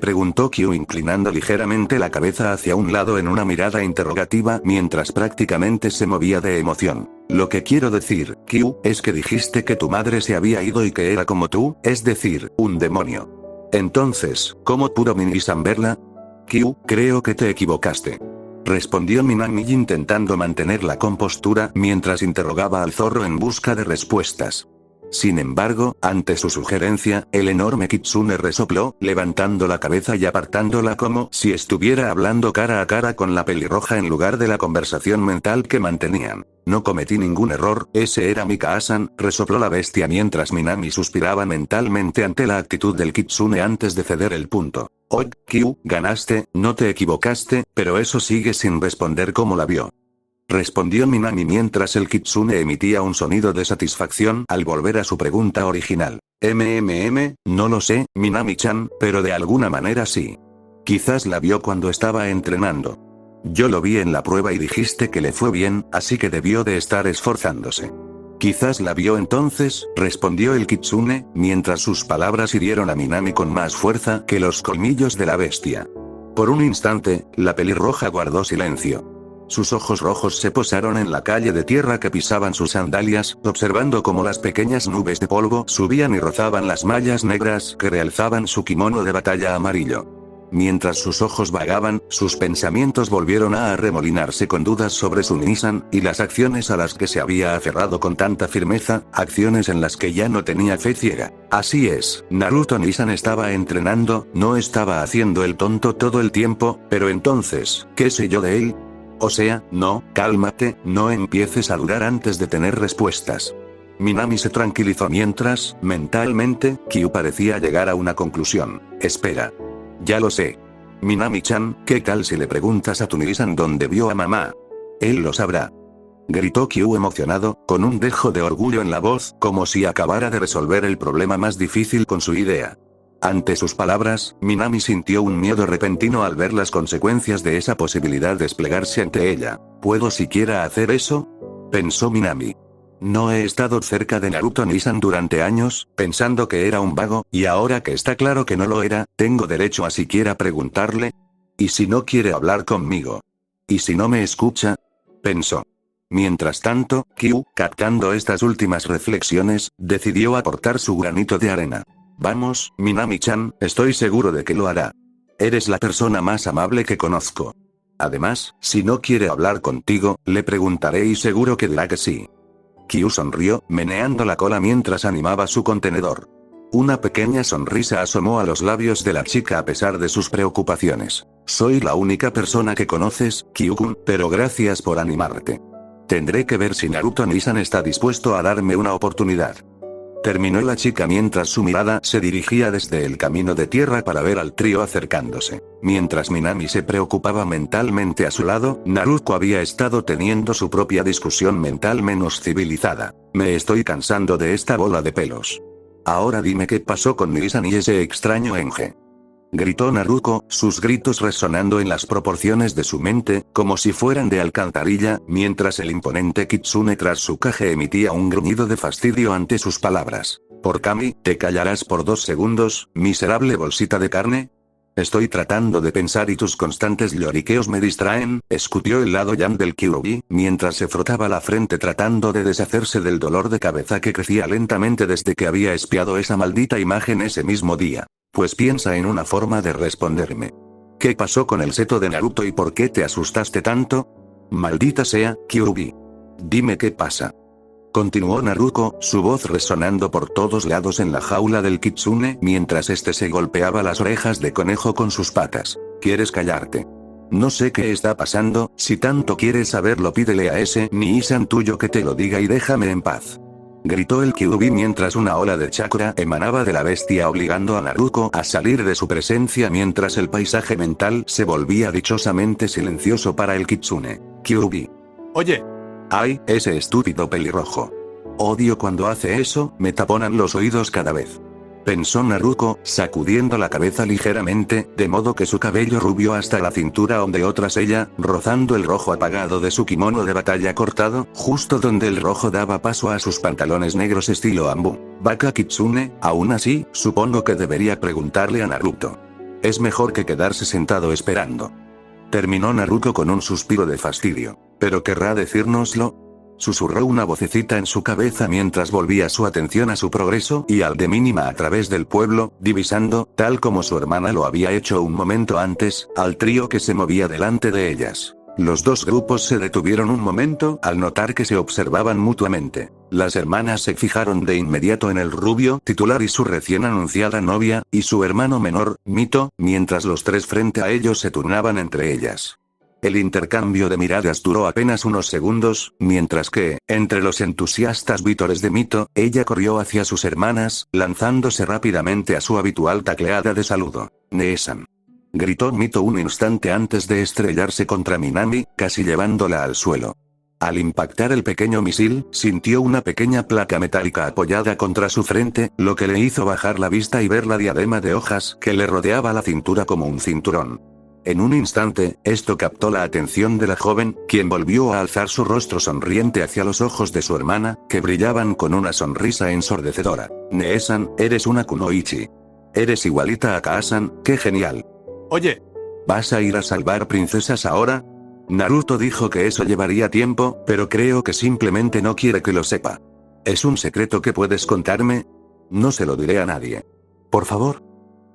preguntó Kyu inclinando ligeramente la cabeza hacia un lado en una mirada interrogativa mientras prácticamente se movía de emoción. Lo que quiero decir, Kyu, es que dijiste que tu madre se había ido y que era como tú, es decir, un demonio. Entonces, ¿cómo pudo Minami-san verla? Kyu, creo que te equivocaste. Respondió Minami intentando mantener la compostura mientras interrogaba al zorro en busca de respuestas. Sin embargo, ante su sugerencia, el enorme Kitsune resopló, levantando la cabeza y apartándola como si estuviera hablando cara a cara con la pelirroja en lugar de la conversación mental que mantenían. No cometí ningún error, ese era Mika-san, resopló la bestia mientras Minami suspiraba mentalmente ante la actitud del Kitsune antes de ceder el punto. Oh, Kyu, ganaste, no te equivocaste, pero eso sigue sin responder cómo la vio. Respondió Minami mientras el Kitsune emitía un sonido de satisfacción al volver a su pregunta original. No lo sé, Minami-chan, pero de alguna manera sí. Quizás la vio cuando estaba entrenando. Yo lo vi en la prueba y dijiste que le fue bien, así que debió de estar esforzándose. Quizás la vio entonces, respondió el Kitsune, mientras sus palabras hirieron a Minami con más fuerza que los colmillos de la bestia. Por un instante, la pelirroja guardó silencio. Sus ojos rojos se posaron en la calle de tierra que pisaban sus sandalias, observando cómo las pequeñas nubes de polvo subían y rozaban las mallas negras que realzaban su kimono de batalla amarillo. Mientras sus ojos vagaban, sus pensamientos volvieron a arremolinarse con dudas sobre su Nissan, y las acciones a las que se había aferrado con tanta firmeza, acciones en las que ya no tenía fe ciega. Así es, Naruto Nissan estaba entrenando, no estaba haciendo el tonto todo el tiempo, pero entonces, ¿qué sé yo de él? O sea, no, cálmate, no empieces a dudar antes de tener respuestas. Minami se tranquilizó mientras, mentalmente, Kyu parecía llegar a una conclusión. Espera. Ya lo sé. Minami-chan, ¿qué tal si le preguntas a tu Nissan dónde vio a mamá? Él lo sabrá. Gritó Kyu emocionado, con un dejo de orgullo en la voz, como si acabara de resolver el problema más difícil con su idea. Ante sus palabras, Minami sintió un miedo repentino al ver las consecuencias de esa posibilidad desplegarse ante ella. ¿Puedo siquiera hacer eso? Pensó Minami. No he estado cerca de Naruto Nissan durante años, pensando que era un vago, y ahora que está claro que no lo era, ¿tengo derecho a siquiera preguntarle? ¿Y si no quiere hablar conmigo? ¿Y si no me escucha? Pensó. Mientras tanto, Kyu, captando estas últimas reflexiones, decidió aportar su granito de arena. Vamos, Minami-chan, estoy seguro de que lo hará. Eres la persona más amable que conozco. Además, si no quiere hablar contigo, le preguntaré y seguro que dirá que sí. Kyu sonrió, meneando la cola mientras animaba su contenedor. Una pequeña sonrisa asomó a los labios de la chica a pesar de sus preocupaciones. Soy la única persona que conoces, Kyu-kun, pero gracias por animarte. Tendré que ver si Naruto Nissan está dispuesto a darme una oportunidad. Terminó la chica mientras su mirada se dirigía desde el camino de tierra para ver al trío acercándose. Mientras Minami se preocupaba mentalmente a su lado, Naruto había estado teniendo su propia discusión mental menos civilizada. Me estoy cansando de esta bola de pelos. Ahora dime qué pasó con Nisan y ese extraño Enge. Gritó Naruto, sus gritos resonando en las proporciones de su mente, como si fueran de alcantarilla, mientras el imponente Kitsune tras su caje emitía un gruñido de fastidio ante sus palabras. Por Kami, ¿te callarás por 2 segundos, miserable bolsita de carne? Estoy tratando de pensar y tus constantes lloriqueos me distraen, escutió el lado Yan del Kyuubi, mientras se frotaba la frente tratando de deshacerse del dolor de cabeza que crecía lentamente desde que había espiado esa maldita imagen ese mismo día. Pues piensa en una forma de responderme. ¿Qué pasó con el seto de Naruto y por qué te asustaste tanto? Maldita sea, Kyuubi. Dime qué pasa. Continuó Naruto, su voz resonando por todos lados en la jaula del Kitsune mientras este se golpeaba las orejas de conejo con sus patas. ¿Quieres callarte? No sé qué está pasando, si tanto quieres saberlo pídele a ese Nisan tuyo que te lo diga y déjame en paz. Gritó el Kyuubi mientras una ola de chakra emanaba de la bestia obligando a Naruto a salir de su presencia mientras el paisaje mental se volvía dichosamente silencioso para el Kitsune. Kyuubi. Oye. ¡Ay, ese estúpido pelirrojo! Odio cuando hace eso, me taponan los oídos cada vez. Pensó Naruto, sacudiendo la cabeza ligeramente, de modo que su cabello rubio hasta la cintura ondeó tras ella, rozando el rojo apagado de su kimono de batalla cortado, justo donde el rojo daba paso a sus pantalones negros estilo Ambu. Baka Kitsune, aún así, supongo que debería preguntarle a Naruto. Es mejor que quedarse sentado esperando. Terminó Naruto con un suspiro de fastidio. ¿Pero querrá decírnoslo? Susurró una vocecita en su cabeza mientras volvía su atención a su progreso y al de mínima a través del pueblo, divisando, tal como su hermana lo había hecho un momento antes, al trío que se movía delante de ellas. Los dos grupos se detuvieron un momento al notar que se observaban mutuamente. Las hermanas se fijaron de inmediato en el rubio titular y su recién anunciada novia, y su hermano menor, Mito, mientras los tres frente a ellos se turnaban entre ellas. El intercambio de miradas duró apenas unos segundos, mientras que, entre los entusiastas vítores de Mito, ella corrió hacia sus hermanas, lanzándose rápidamente a su habitual tacleada de saludo. «Nee-san», gritó Mito un instante antes de estrellarse contra Minami, casi llevándola al suelo. Al impactar el pequeño misil, sintió una pequeña placa metálica apoyada contra su frente, lo que le hizo bajar la vista y ver la diadema de hojas que le rodeaba la cintura como un cinturón. En un instante, esto captó la atención de la joven, quien volvió a alzar su rostro sonriente hacia los ojos de su hermana, que brillaban con una sonrisa ensordecedora. «Nee-san, eres una kunoichi. Eres igualita a Kaa-san, qué genial». Oye. ¿Vas a ir a salvar princesas ahora? Naruto dijo que eso llevaría tiempo, pero creo que simplemente no quiere que lo sepa. ¿Es un secreto que puedes contarme? No se lo diré a nadie. Por favor.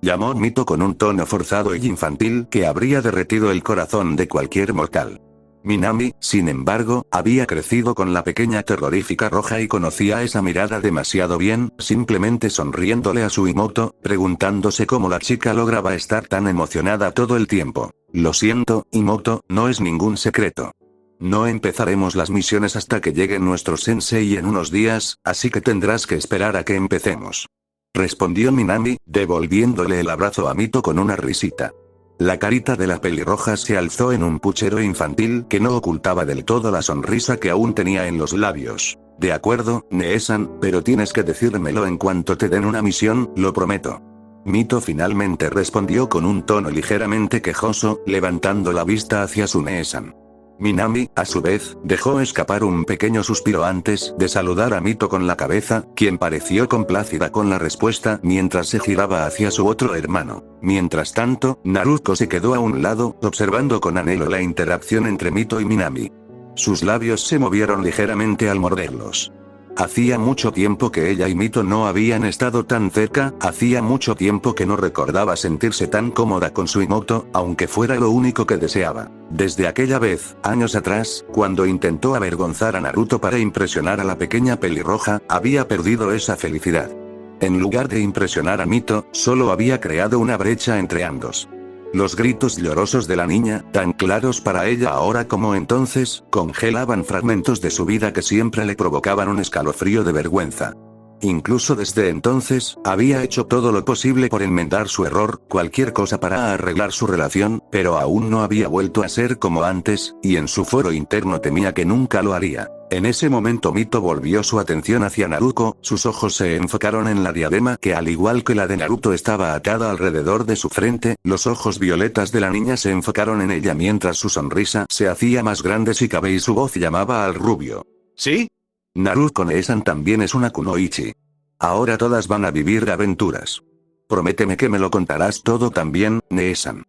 Llamó Mito con un tono forzado y infantil que habría derretido el corazón de cualquier mortal. Minami, sin embargo, había crecido con la pequeña terrorífica roja y conocía esa mirada demasiado bien, simplemente sonriéndole a su Imoto, preguntándose cómo la chica lograba estar tan emocionada todo el tiempo. Lo siento, Imoto, no es ningún secreto. No empezaremos las misiones hasta que llegue nuestro sensei en unos días, así que tendrás que esperar a que empecemos. Respondió Minami, devolviéndole el abrazo a Mito con una risita. La carita de la pelirroja se alzó en un puchero infantil que no ocultaba del todo la sonrisa que aún tenía en los labios. De acuerdo, Nee-san, pero tienes que decírmelo en cuanto te den una misión, lo prometo. Mito finalmente respondió con un tono ligeramente quejoso, levantando la vista hacia su Nee-san. Minami, a su vez, dejó escapar un pequeño suspiro antes de saludar a Mito con la cabeza, quien pareció complacida con la respuesta mientras se giraba hacia su otro hermano. Mientras tanto, Naruto se quedó a un lado, observando con anhelo la interacción entre Mito y Minami. Sus labios se movieron ligeramente al morderlos. Hacía mucho tiempo que ella y Mito no habían estado tan cerca, hacía mucho tiempo que no recordaba sentirse tan cómoda con su Imoto, aunque fuera lo único que deseaba. Desde aquella vez, años atrás, cuando intentó avergonzar a Naruto para impresionar a la pequeña pelirroja, había perdido esa felicidad. En lugar de impresionar a Mito, solo había creado una brecha entre ambos. Los gritos llorosos de la niña, tan claros para ella ahora como entonces, congelaban fragmentos de su vida que siempre le provocaban un escalofrío de vergüenza. Incluso desde entonces, había hecho todo lo posible por enmendar su error, cualquier cosa para arreglar su relación, pero aún no había vuelto a ser como antes, y en su fuero interno temía que nunca lo haría. En ese momento Mito volvió su atención hacia Naruto, sus ojos se enfocaron en la diadema que al igual que la de Naruto estaba atada alrededor de su frente, los ojos violetas de la niña se enfocaron en ella mientras su sonrisa se hacía más grande si cabe y su voz llamaba al rubio. ¿Sí? Naruto Neesan también es una kunoichi. Ahora todas van a vivir aventuras. Prométeme que me lo contarás todo también, Neesan.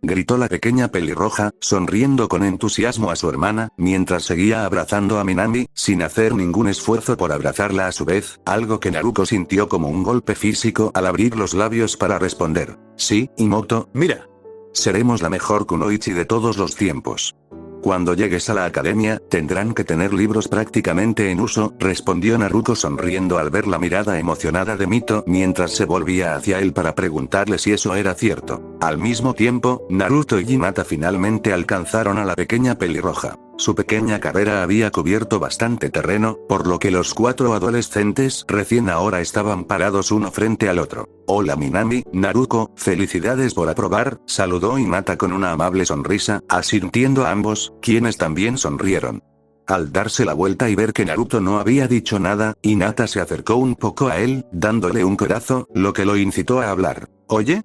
Gritó la pequeña pelirroja, sonriendo con entusiasmo a su hermana, mientras seguía abrazando a Minami, sin hacer ningún esfuerzo por abrazarla a su vez, algo que Naruto sintió como un golpe físico al abrir los labios para responder. Sí, Imoto, mira. Seremos la mejor kunoichi de todos los tiempos. Cuando llegues a la academia, tendrán que tener libros prácticamente en uso, respondió Naruto sonriendo al ver la mirada emocionada de Mito mientras se volvía hacia él para preguntarle si eso era cierto. Al mismo tiempo, Naruto y Hinata finalmente alcanzaron a la pequeña pelirroja. Su pequeña carrera había cubierto bastante terreno, por lo que los 4 adolescentes recién ahora estaban parados uno frente al otro. Hola Minami, Naruto, felicidades por aprobar, saludó Hinata con una amable sonrisa, asintiendo a ambos, quienes también sonrieron. Al darse la vuelta y ver que Naruto no había dicho nada, Hinata se acercó un poco a él, dándole un codazo, lo que lo incitó a hablar. Oye,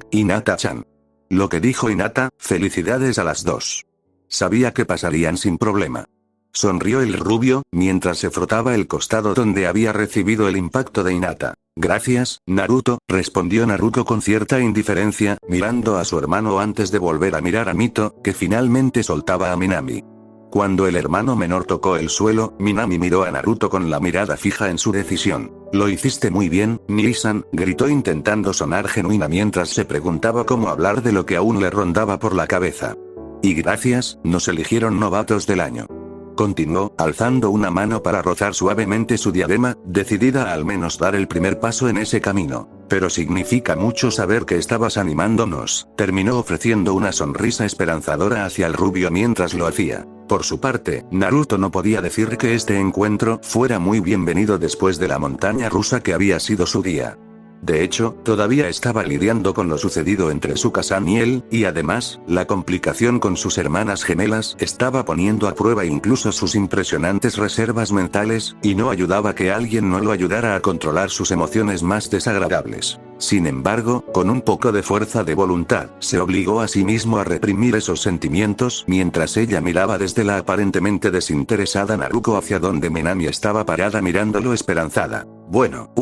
Hinata-chan. Lo que dijo Hinata, felicidades a las dos. Sabía que pasarían sin problema. Sonrió el rubio, mientras se frotaba el costado donde había recibido el impacto de Hinata. Gracias, Naruto, respondió Naruto con cierta indiferencia, mirando a su hermano antes de volver a mirar a Mito, que finalmente soltaba a Minami. Cuando el hermano menor tocó el suelo, Minami miró a Naruto con la mirada fija en su decisión. Lo hiciste muy bien, Nii-san, gritó intentando sonar genuina mientras se preguntaba cómo hablar de lo que aún le rondaba por la cabeza. Y gracias, nos eligieron novatos del año. Continuó, alzando una mano para rozar suavemente su diadema, decidida a al menos dar el primer paso en ese camino. Pero significa mucho saber que estabas animándonos, terminó ofreciendo una sonrisa esperanzadora hacia el rubio mientras lo hacía. Por su parte, Naruto no podía decir que este encuentro fuera muy bienvenido después de la montaña rusa que había sido su día. De hecho, todavía estaba lidiando con lo sucedido entre Tsukasa-san y él, y además, la complicación con sus hermanas gemelas estaba poniendo a prueba incluso sus impresionantes reservas mentales, y no ayudaba que alguien no lo ayudara a controlar sus emociones más desagradables. Sin embargo, con un poco de fuerza de voluntad, se obligó a sí mismo a reprimir esos sentimientos mientras ella miraba desde la aparentemente desinteresada Naruto hacia donde Minami estaba parada mirándolo esperanzada. Bueno,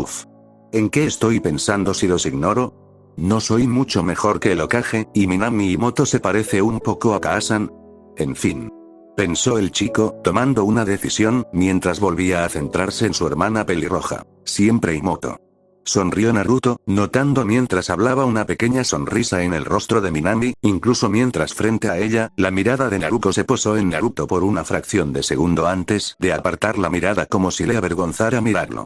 ¿en qué estoy pensando si los ignoro? ¿No soy mucho mejor que el Hokage, y Minami Imoto se parece un poco a Kaasan? En fin. Pensó el chico, tomando una decisión, mientras volvía a centrarse en su hermana pelirroja. Siempre Imoto. Sonrió Naruto, notando mientras hablaba una pequeña sonrisa en el rostro de Minami, incluso mientras frente a ella, la mirada de Naruto se posó en Naruto por una fracción de segundo antes de apartar la mirada como si le avergonzara mirarlo.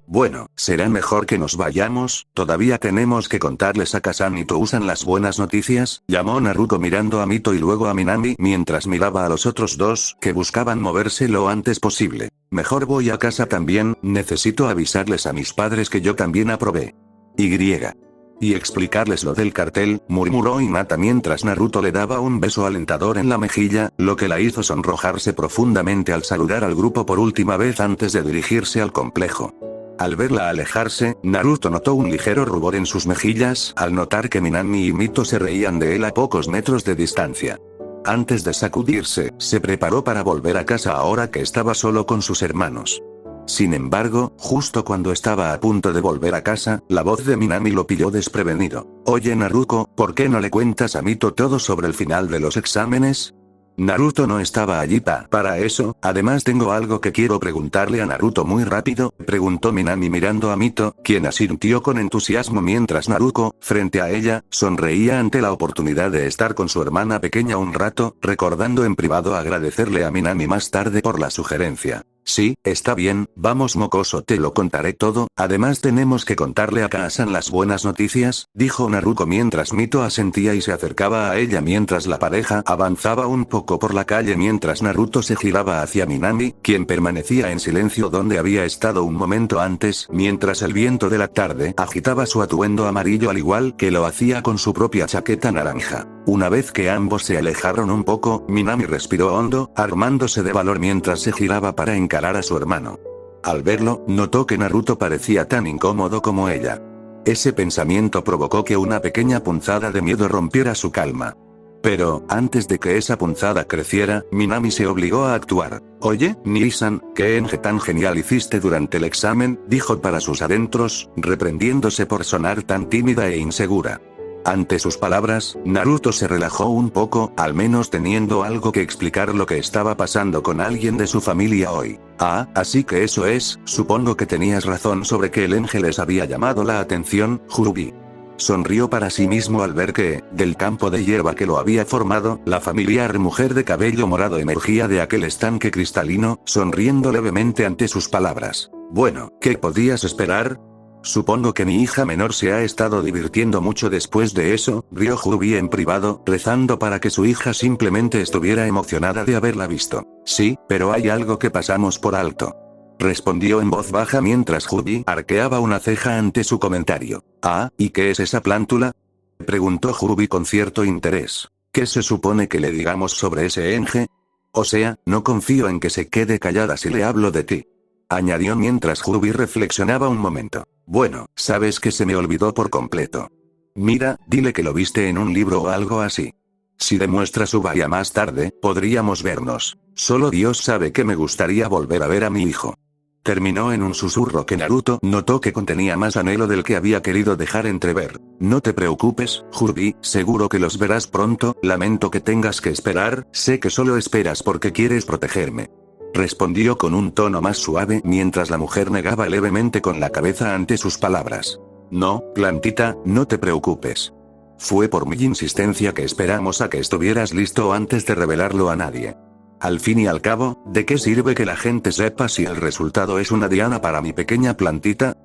Bueno, será mejor que nos vayamos, todavía tenemos que contarles a Kazan y Tousan las buenas noticias, llamó Naruto mirando a Mito y luego a Minami mientras miraba a los otros dos que buscaban moverse lo antes posible. Mejor voy a casa también, necesito avisarles a mis padres que yo también aprobé. Y explicarles lo del cartel, murmuró Hinata mientras Naruto le daba un beso alentador en la mejilla, lo que la hizo sonrojarse profundamente al saludar al grupo por última vez antes de dirigirse al complejo. Al verla alejarse, Naruto notó un ligero rubor en sus mejillas al notar que Minami y Mito se reían de él a pocos metros de distancia. Antes de sacudirse, se preparó para volver a casa ahora que estaba solo con sus hermanos. Sin embargo, justo cuando estaba a punto de volver a casa, la voz de Minami lo pilló desprevenido. Oye Naruto, ¿por qué no le cuentas a Mito todo sobre el final de los exámenes? Naruto no estaba allí para eso, además tengo algo que quiero preguntarle a Naruto muy rápido, preguntó Minami mirando a Mito, quien asintió con entusiasmo mientras Naruto, frente a ella, sonreía ante la oportunidad de estar con su hermana pequeña un rato, recordando en privado agradecerle a Minami más tarde por la sugerencia. Sí, está bien, vamos mocoso, te lo contaré todo, además tenemos que contarle a Kaasan las buenas noticias, dijo Naruto mientras Mito asentía y se acercaba a ella mientras la pareja avanzaba un poco por la calle mientras Naruto se giraba hacia Minami, quien permanecía en silencio donde había estado un momento antes, mientras el viento de la tarde agitaba su atuendo amarillo al igual que lo hacía con su propia chaqueta naranja. Una vez que ambos se alejaron un poco, Minami respiró hondo, armándose de valor mientras se giraba para encarar a su hermano. Al verlo, notó que Naruto parecía tan incómodo como ella. Ese pensamiento provocó que una pequeña punzada de miedo rompiera su calma. Pero, antes de que esa punzada creciera, Minami se obligó a actuar. Oye, Nii-san, ¿qué enge tan genial hiciste durante el examen?, dijo para sus adentros, reprendiéndose por sonar tan tímida e insegura. Ante sus palabras, Naruto se relajó un poco, al menos teniendo algo que explicar lo que estaba pasando con alguien de su familia hoy. Ah, así que eso es, supongo que tenías razón sobre que el Enge les había llamado la atención, Jurubi. Sonrió para sí mismo al ver que, del campo de hierba que lo había formado, la familiar mujer de cabello morado emergía de aquel estanque cristalino, sonriendo levemente ante sus palabras. Bueno, ¿qué podías esperar? Supongo que mi hija menor se ha estado divirtiendo mucho después de eso, rió Jurubi en privado, rezando para que su hija simplemente estuviera emocionada de haberla visto. Sí, pero hay algo que pasamos por alto. Respondió en voz baja mientras Jurubi arqueaba una ceja ante su comentario. Ah, ¿y qué es esa plántula?, preguntó Jurubi con cierto interés. ¿Qué se supone que le digamos sobre ese Enge? O sea, no confío en que se quede callada si le hablo de ti, añadió mientras Jurubi reflexionaba un momento. Bueno, sabes que se me olvidó por completo. Mira, dile que lo viste en un libro o algo así. Si demuestra su valía más tarde, podríamos vernos. Solo Dios sabe que me gustaría volver a ver a mi hijo. Terminó en un susurro que Naruto notó que contenía más anhelo del que había querido dejar entrever. No te preocupes, Jurubi, seguro que los verás pronto, lamento que tengas que esperar, sé que solo esperas porque quieres protegerme. Respondió con un tono más suave mientras la mujer negaba levemente con la cabeza ante sus palabras. No, plantita, no te preocupes. Fue por mi insistencia que esperamos a que estuvieras listo antes de revelarlo a nadie. Al fin y al cabo, ¿de qué sirve que la gente sepa si el resultado es una diana para mi pequeña plantita?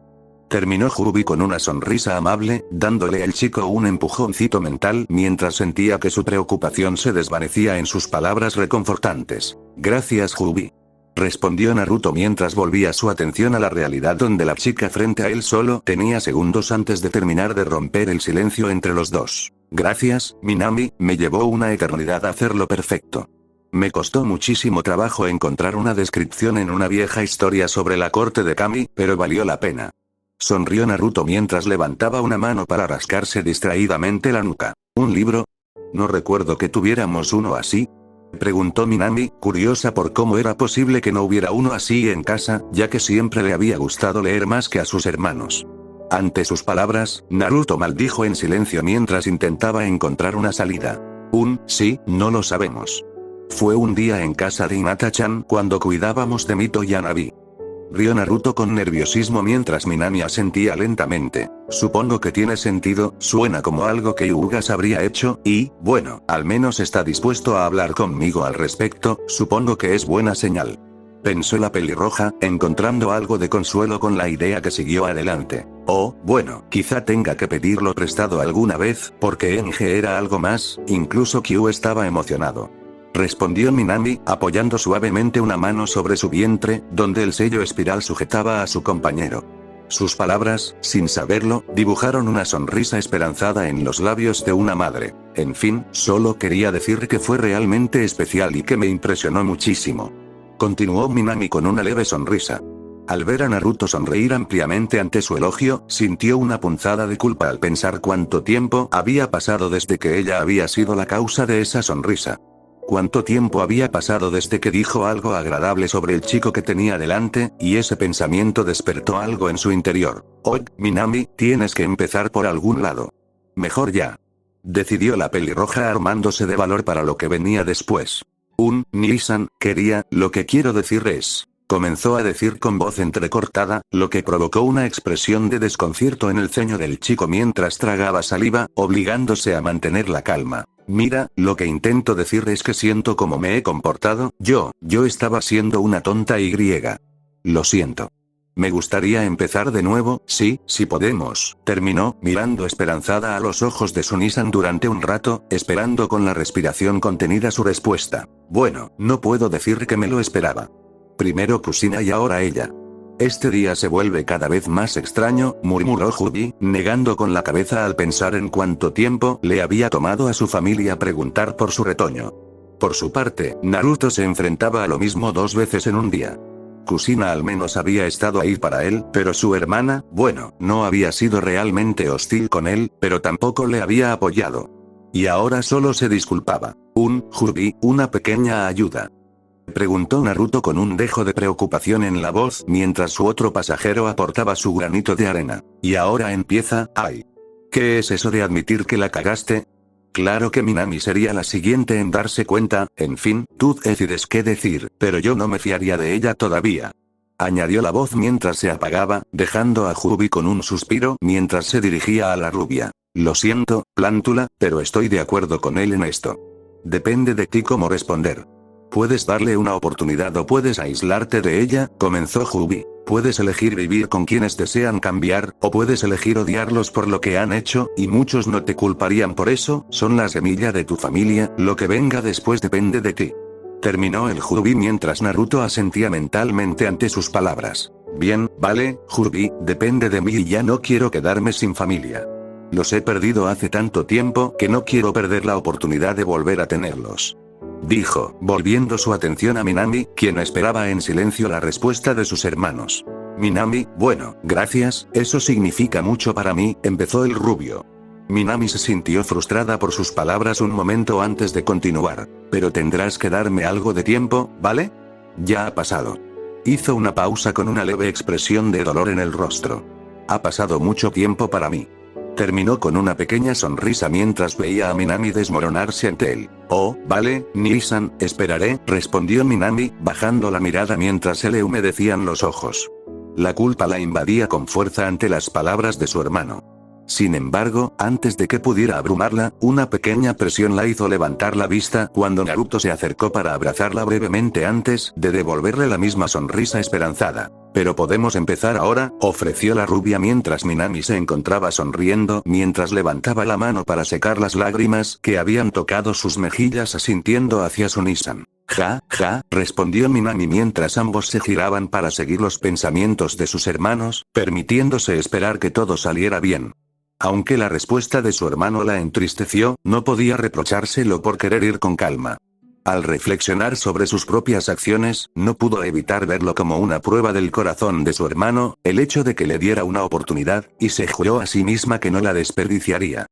Terminó Jurubi con una sonrisa amable, dándole al chico un empujoncito mental mientras sentía que su preocupación se desvanecía en sus palabras reconfortantes. Gracias, Jurubi. Respondió Naruto mientras volvía su atención a la realidad donde la chica frente a él solo tenía segundos antes de terminar de romper el silencio entre los dos. Gracias, Minami, me llevó una eternidad hacerlo perfecto. Me costó muchísimo trabajo encontrar una descripción en una vieja historia sobre la corte de Kami, pero valió la pena. Sonrió Naruto mientras levantaba una mano para rascarse distraídamente la nuca. ¿Un libro? No recuerdo que tuviéramos uno así, preguntó Minami, curiosa por cómo era posible que no hubiera uno así en casa, ya que siempre le había gustado leer más que a sus hermanos. Ante sus palabras, Naruto maldijo en silencio mientras intentaba encontrar una salida. Sí, no lo sabemos. Fue un día en casa de Hinata-chan cuando cuidábamos de Mito y Hanabi. Rió Naruto con nerviosismo mientras Minami asentía lentamente. Supongo que tiene sentido, suena como algo que Hyugas habría hecho, y, bueno, al menos está dispuesto a hablar conmigo al respecto, supongo que es buena señal. Pensó la pelirroja, encontrando algo de consuelo con la idea que siguió adelante. Oh, bueno, quizá tenga que pedirlo prestado alguna vez, porque Enge era algo más, incluso Kyu estaba emocionado. Respondió Minami, apoyando suavemente una mano sobre su vientre, donde el sello espiral sujetaba a su compañero. Sus palabras, sin saberlo, dibujaron una sonrisa esperanzada en los labios de una madre. En fin, solo quería decir que fue realmente especial y que me impresionó muchísimo. Continuó Minami con una leve sonrisa. Al ver a Naruto sonreír ampliamente ante su elogio, sintió una punzada de culpa al pensar cuánto tiempo había pasado desde que ella había sido la causa de esa sonrisa. Cuánto tiempo había pasado desde que dijo algo agradable sobre el chico que tenía delante, y ese pensamiento despertó algo en su interior. Minami, tienes que empezar por algún lado. Mejor ya. Decidió la pelirroja armándose de valor para lo que venía después. Nii-san, lo que quiero decir es. Comenzó a decir con voz entrecortada, lo que provocó una expresión de desconcierto en el ceño del chico mientras tragaba saliva, obligándose a mantener la calma. Mira, lo que intento decir es que siento cómo me he comportado, yo estaba siendo una tonta y griega. Lo siento. Me gustaría empezar de nuevo, sí, si podemos, terminó, mirando esperanzada a los ojos de Sunisan durante un rato, esperando con la respiración contenida su respuesta. Bueno, no puedo decir que me lo esperaba. Primero Kusina y ahora ella. Este día se vuelve cada vez más extraño, murmuró Jubi, negando con la cabeza al pensar en cuánto tiempo le había tomado a su familia preguntar por su retoño. Por su parte, Naruto se enfrentaba a lo mismo 2 veces en un día. Kusina al menos había estado ahí para él, pero su hermana, bueno, no había sido realmente hostil con él, pero tampoco le había apoyado. Y ahora solo se disculpaba. Jubi, una pequeña ayuda. Preguntó Naruto con un dejo de preocupación en la voz, mientras su otro pasajero aportaba su granito de arena. Y ahora empieza, ay. ¿Qué es eso de admitir que la cagaste? Claro que Minami sería la siguiente en darse cuenta, en fin, tú decides qué decir, pero yo no me fiaría de ella todavía. Añadió la voz mientras se apagaba, dejando a Jubi con un suspiro mientras se dirigía a la rubia. Lo siento, Plántula, pero estoy de acuerdo con él en esto. Depende de ti cómo responder. Puedes darle una oportunidad o puedes aislarte de ella, comenzó Jubi. Puedes elegir vivir con quienes desean cambiar, o puedes elegir odiarlos por lo que han hecho, y muchos no te culparían por eso, son la semilla de tu familia, lo que venga después depende de ti. Terminó el Jubi mientras Naruto asentía mentalmente ante sus palabras. Bien, vale, Jubi, depende de mí y ya no quiero quedarme sin familia. Los he perdido hace tanto tiempo que no quiero perder la oportunidad de volver a tenerlos. Dijo, volviendo su atención a Minami, quien esperaba en silencio la respuesta de sus hermanos. Minami, bueno, gracias, eso significa mucho para mí, empezó el rubio. Minami se sintió frustrada por sus palabras un momento antes de continuar. Pero tendrás que darme algo de tiempo, ¿vale? Ya ha pasado. Hizo una pausa con una leve expresión de dolor en el rostro. Ha pasado mucho tiempo para mí. Terminó con una pequeña sonrisa mientras veía a Minami desmoronarse ante él. Oh, vale, Nisan, esperaré, respondió Minami, bajando la mirada mientras se le humedecían los ojos. La culpa la invadía con fuerza ante las palabras de su hermano. Sin embargo, antes de que pudiera abrumarla, una pequeña presión la hizo levantar la vista cuando Naruto se acercó para abrazarla brevemente antes de devolverle la misma sonrisa esperanzada. Pero podemos empezar ahora, ofreció la rubia mientras Minami se encontraba sonriendo mientras levantaba la mano para secar las lágrimas que habían tocado sus mejillas asintiendo hacia su Nisan. Ja, respondió Minami mientras ambos se giraban para seguir los pensamientos de sus hermanos, permitiéndose esperar que todo saliera bien. Aunque la respuesta de su hermano la entristeció, no podía reprochárselo por querer ir con calma. Al reflexionar sobre sus propias acciones, no pudo evitar verlo como una prueba del corazón de su hermano, el hecho de que le diera una oportunidad, y se juró a sí misma que no la desperdiciaría.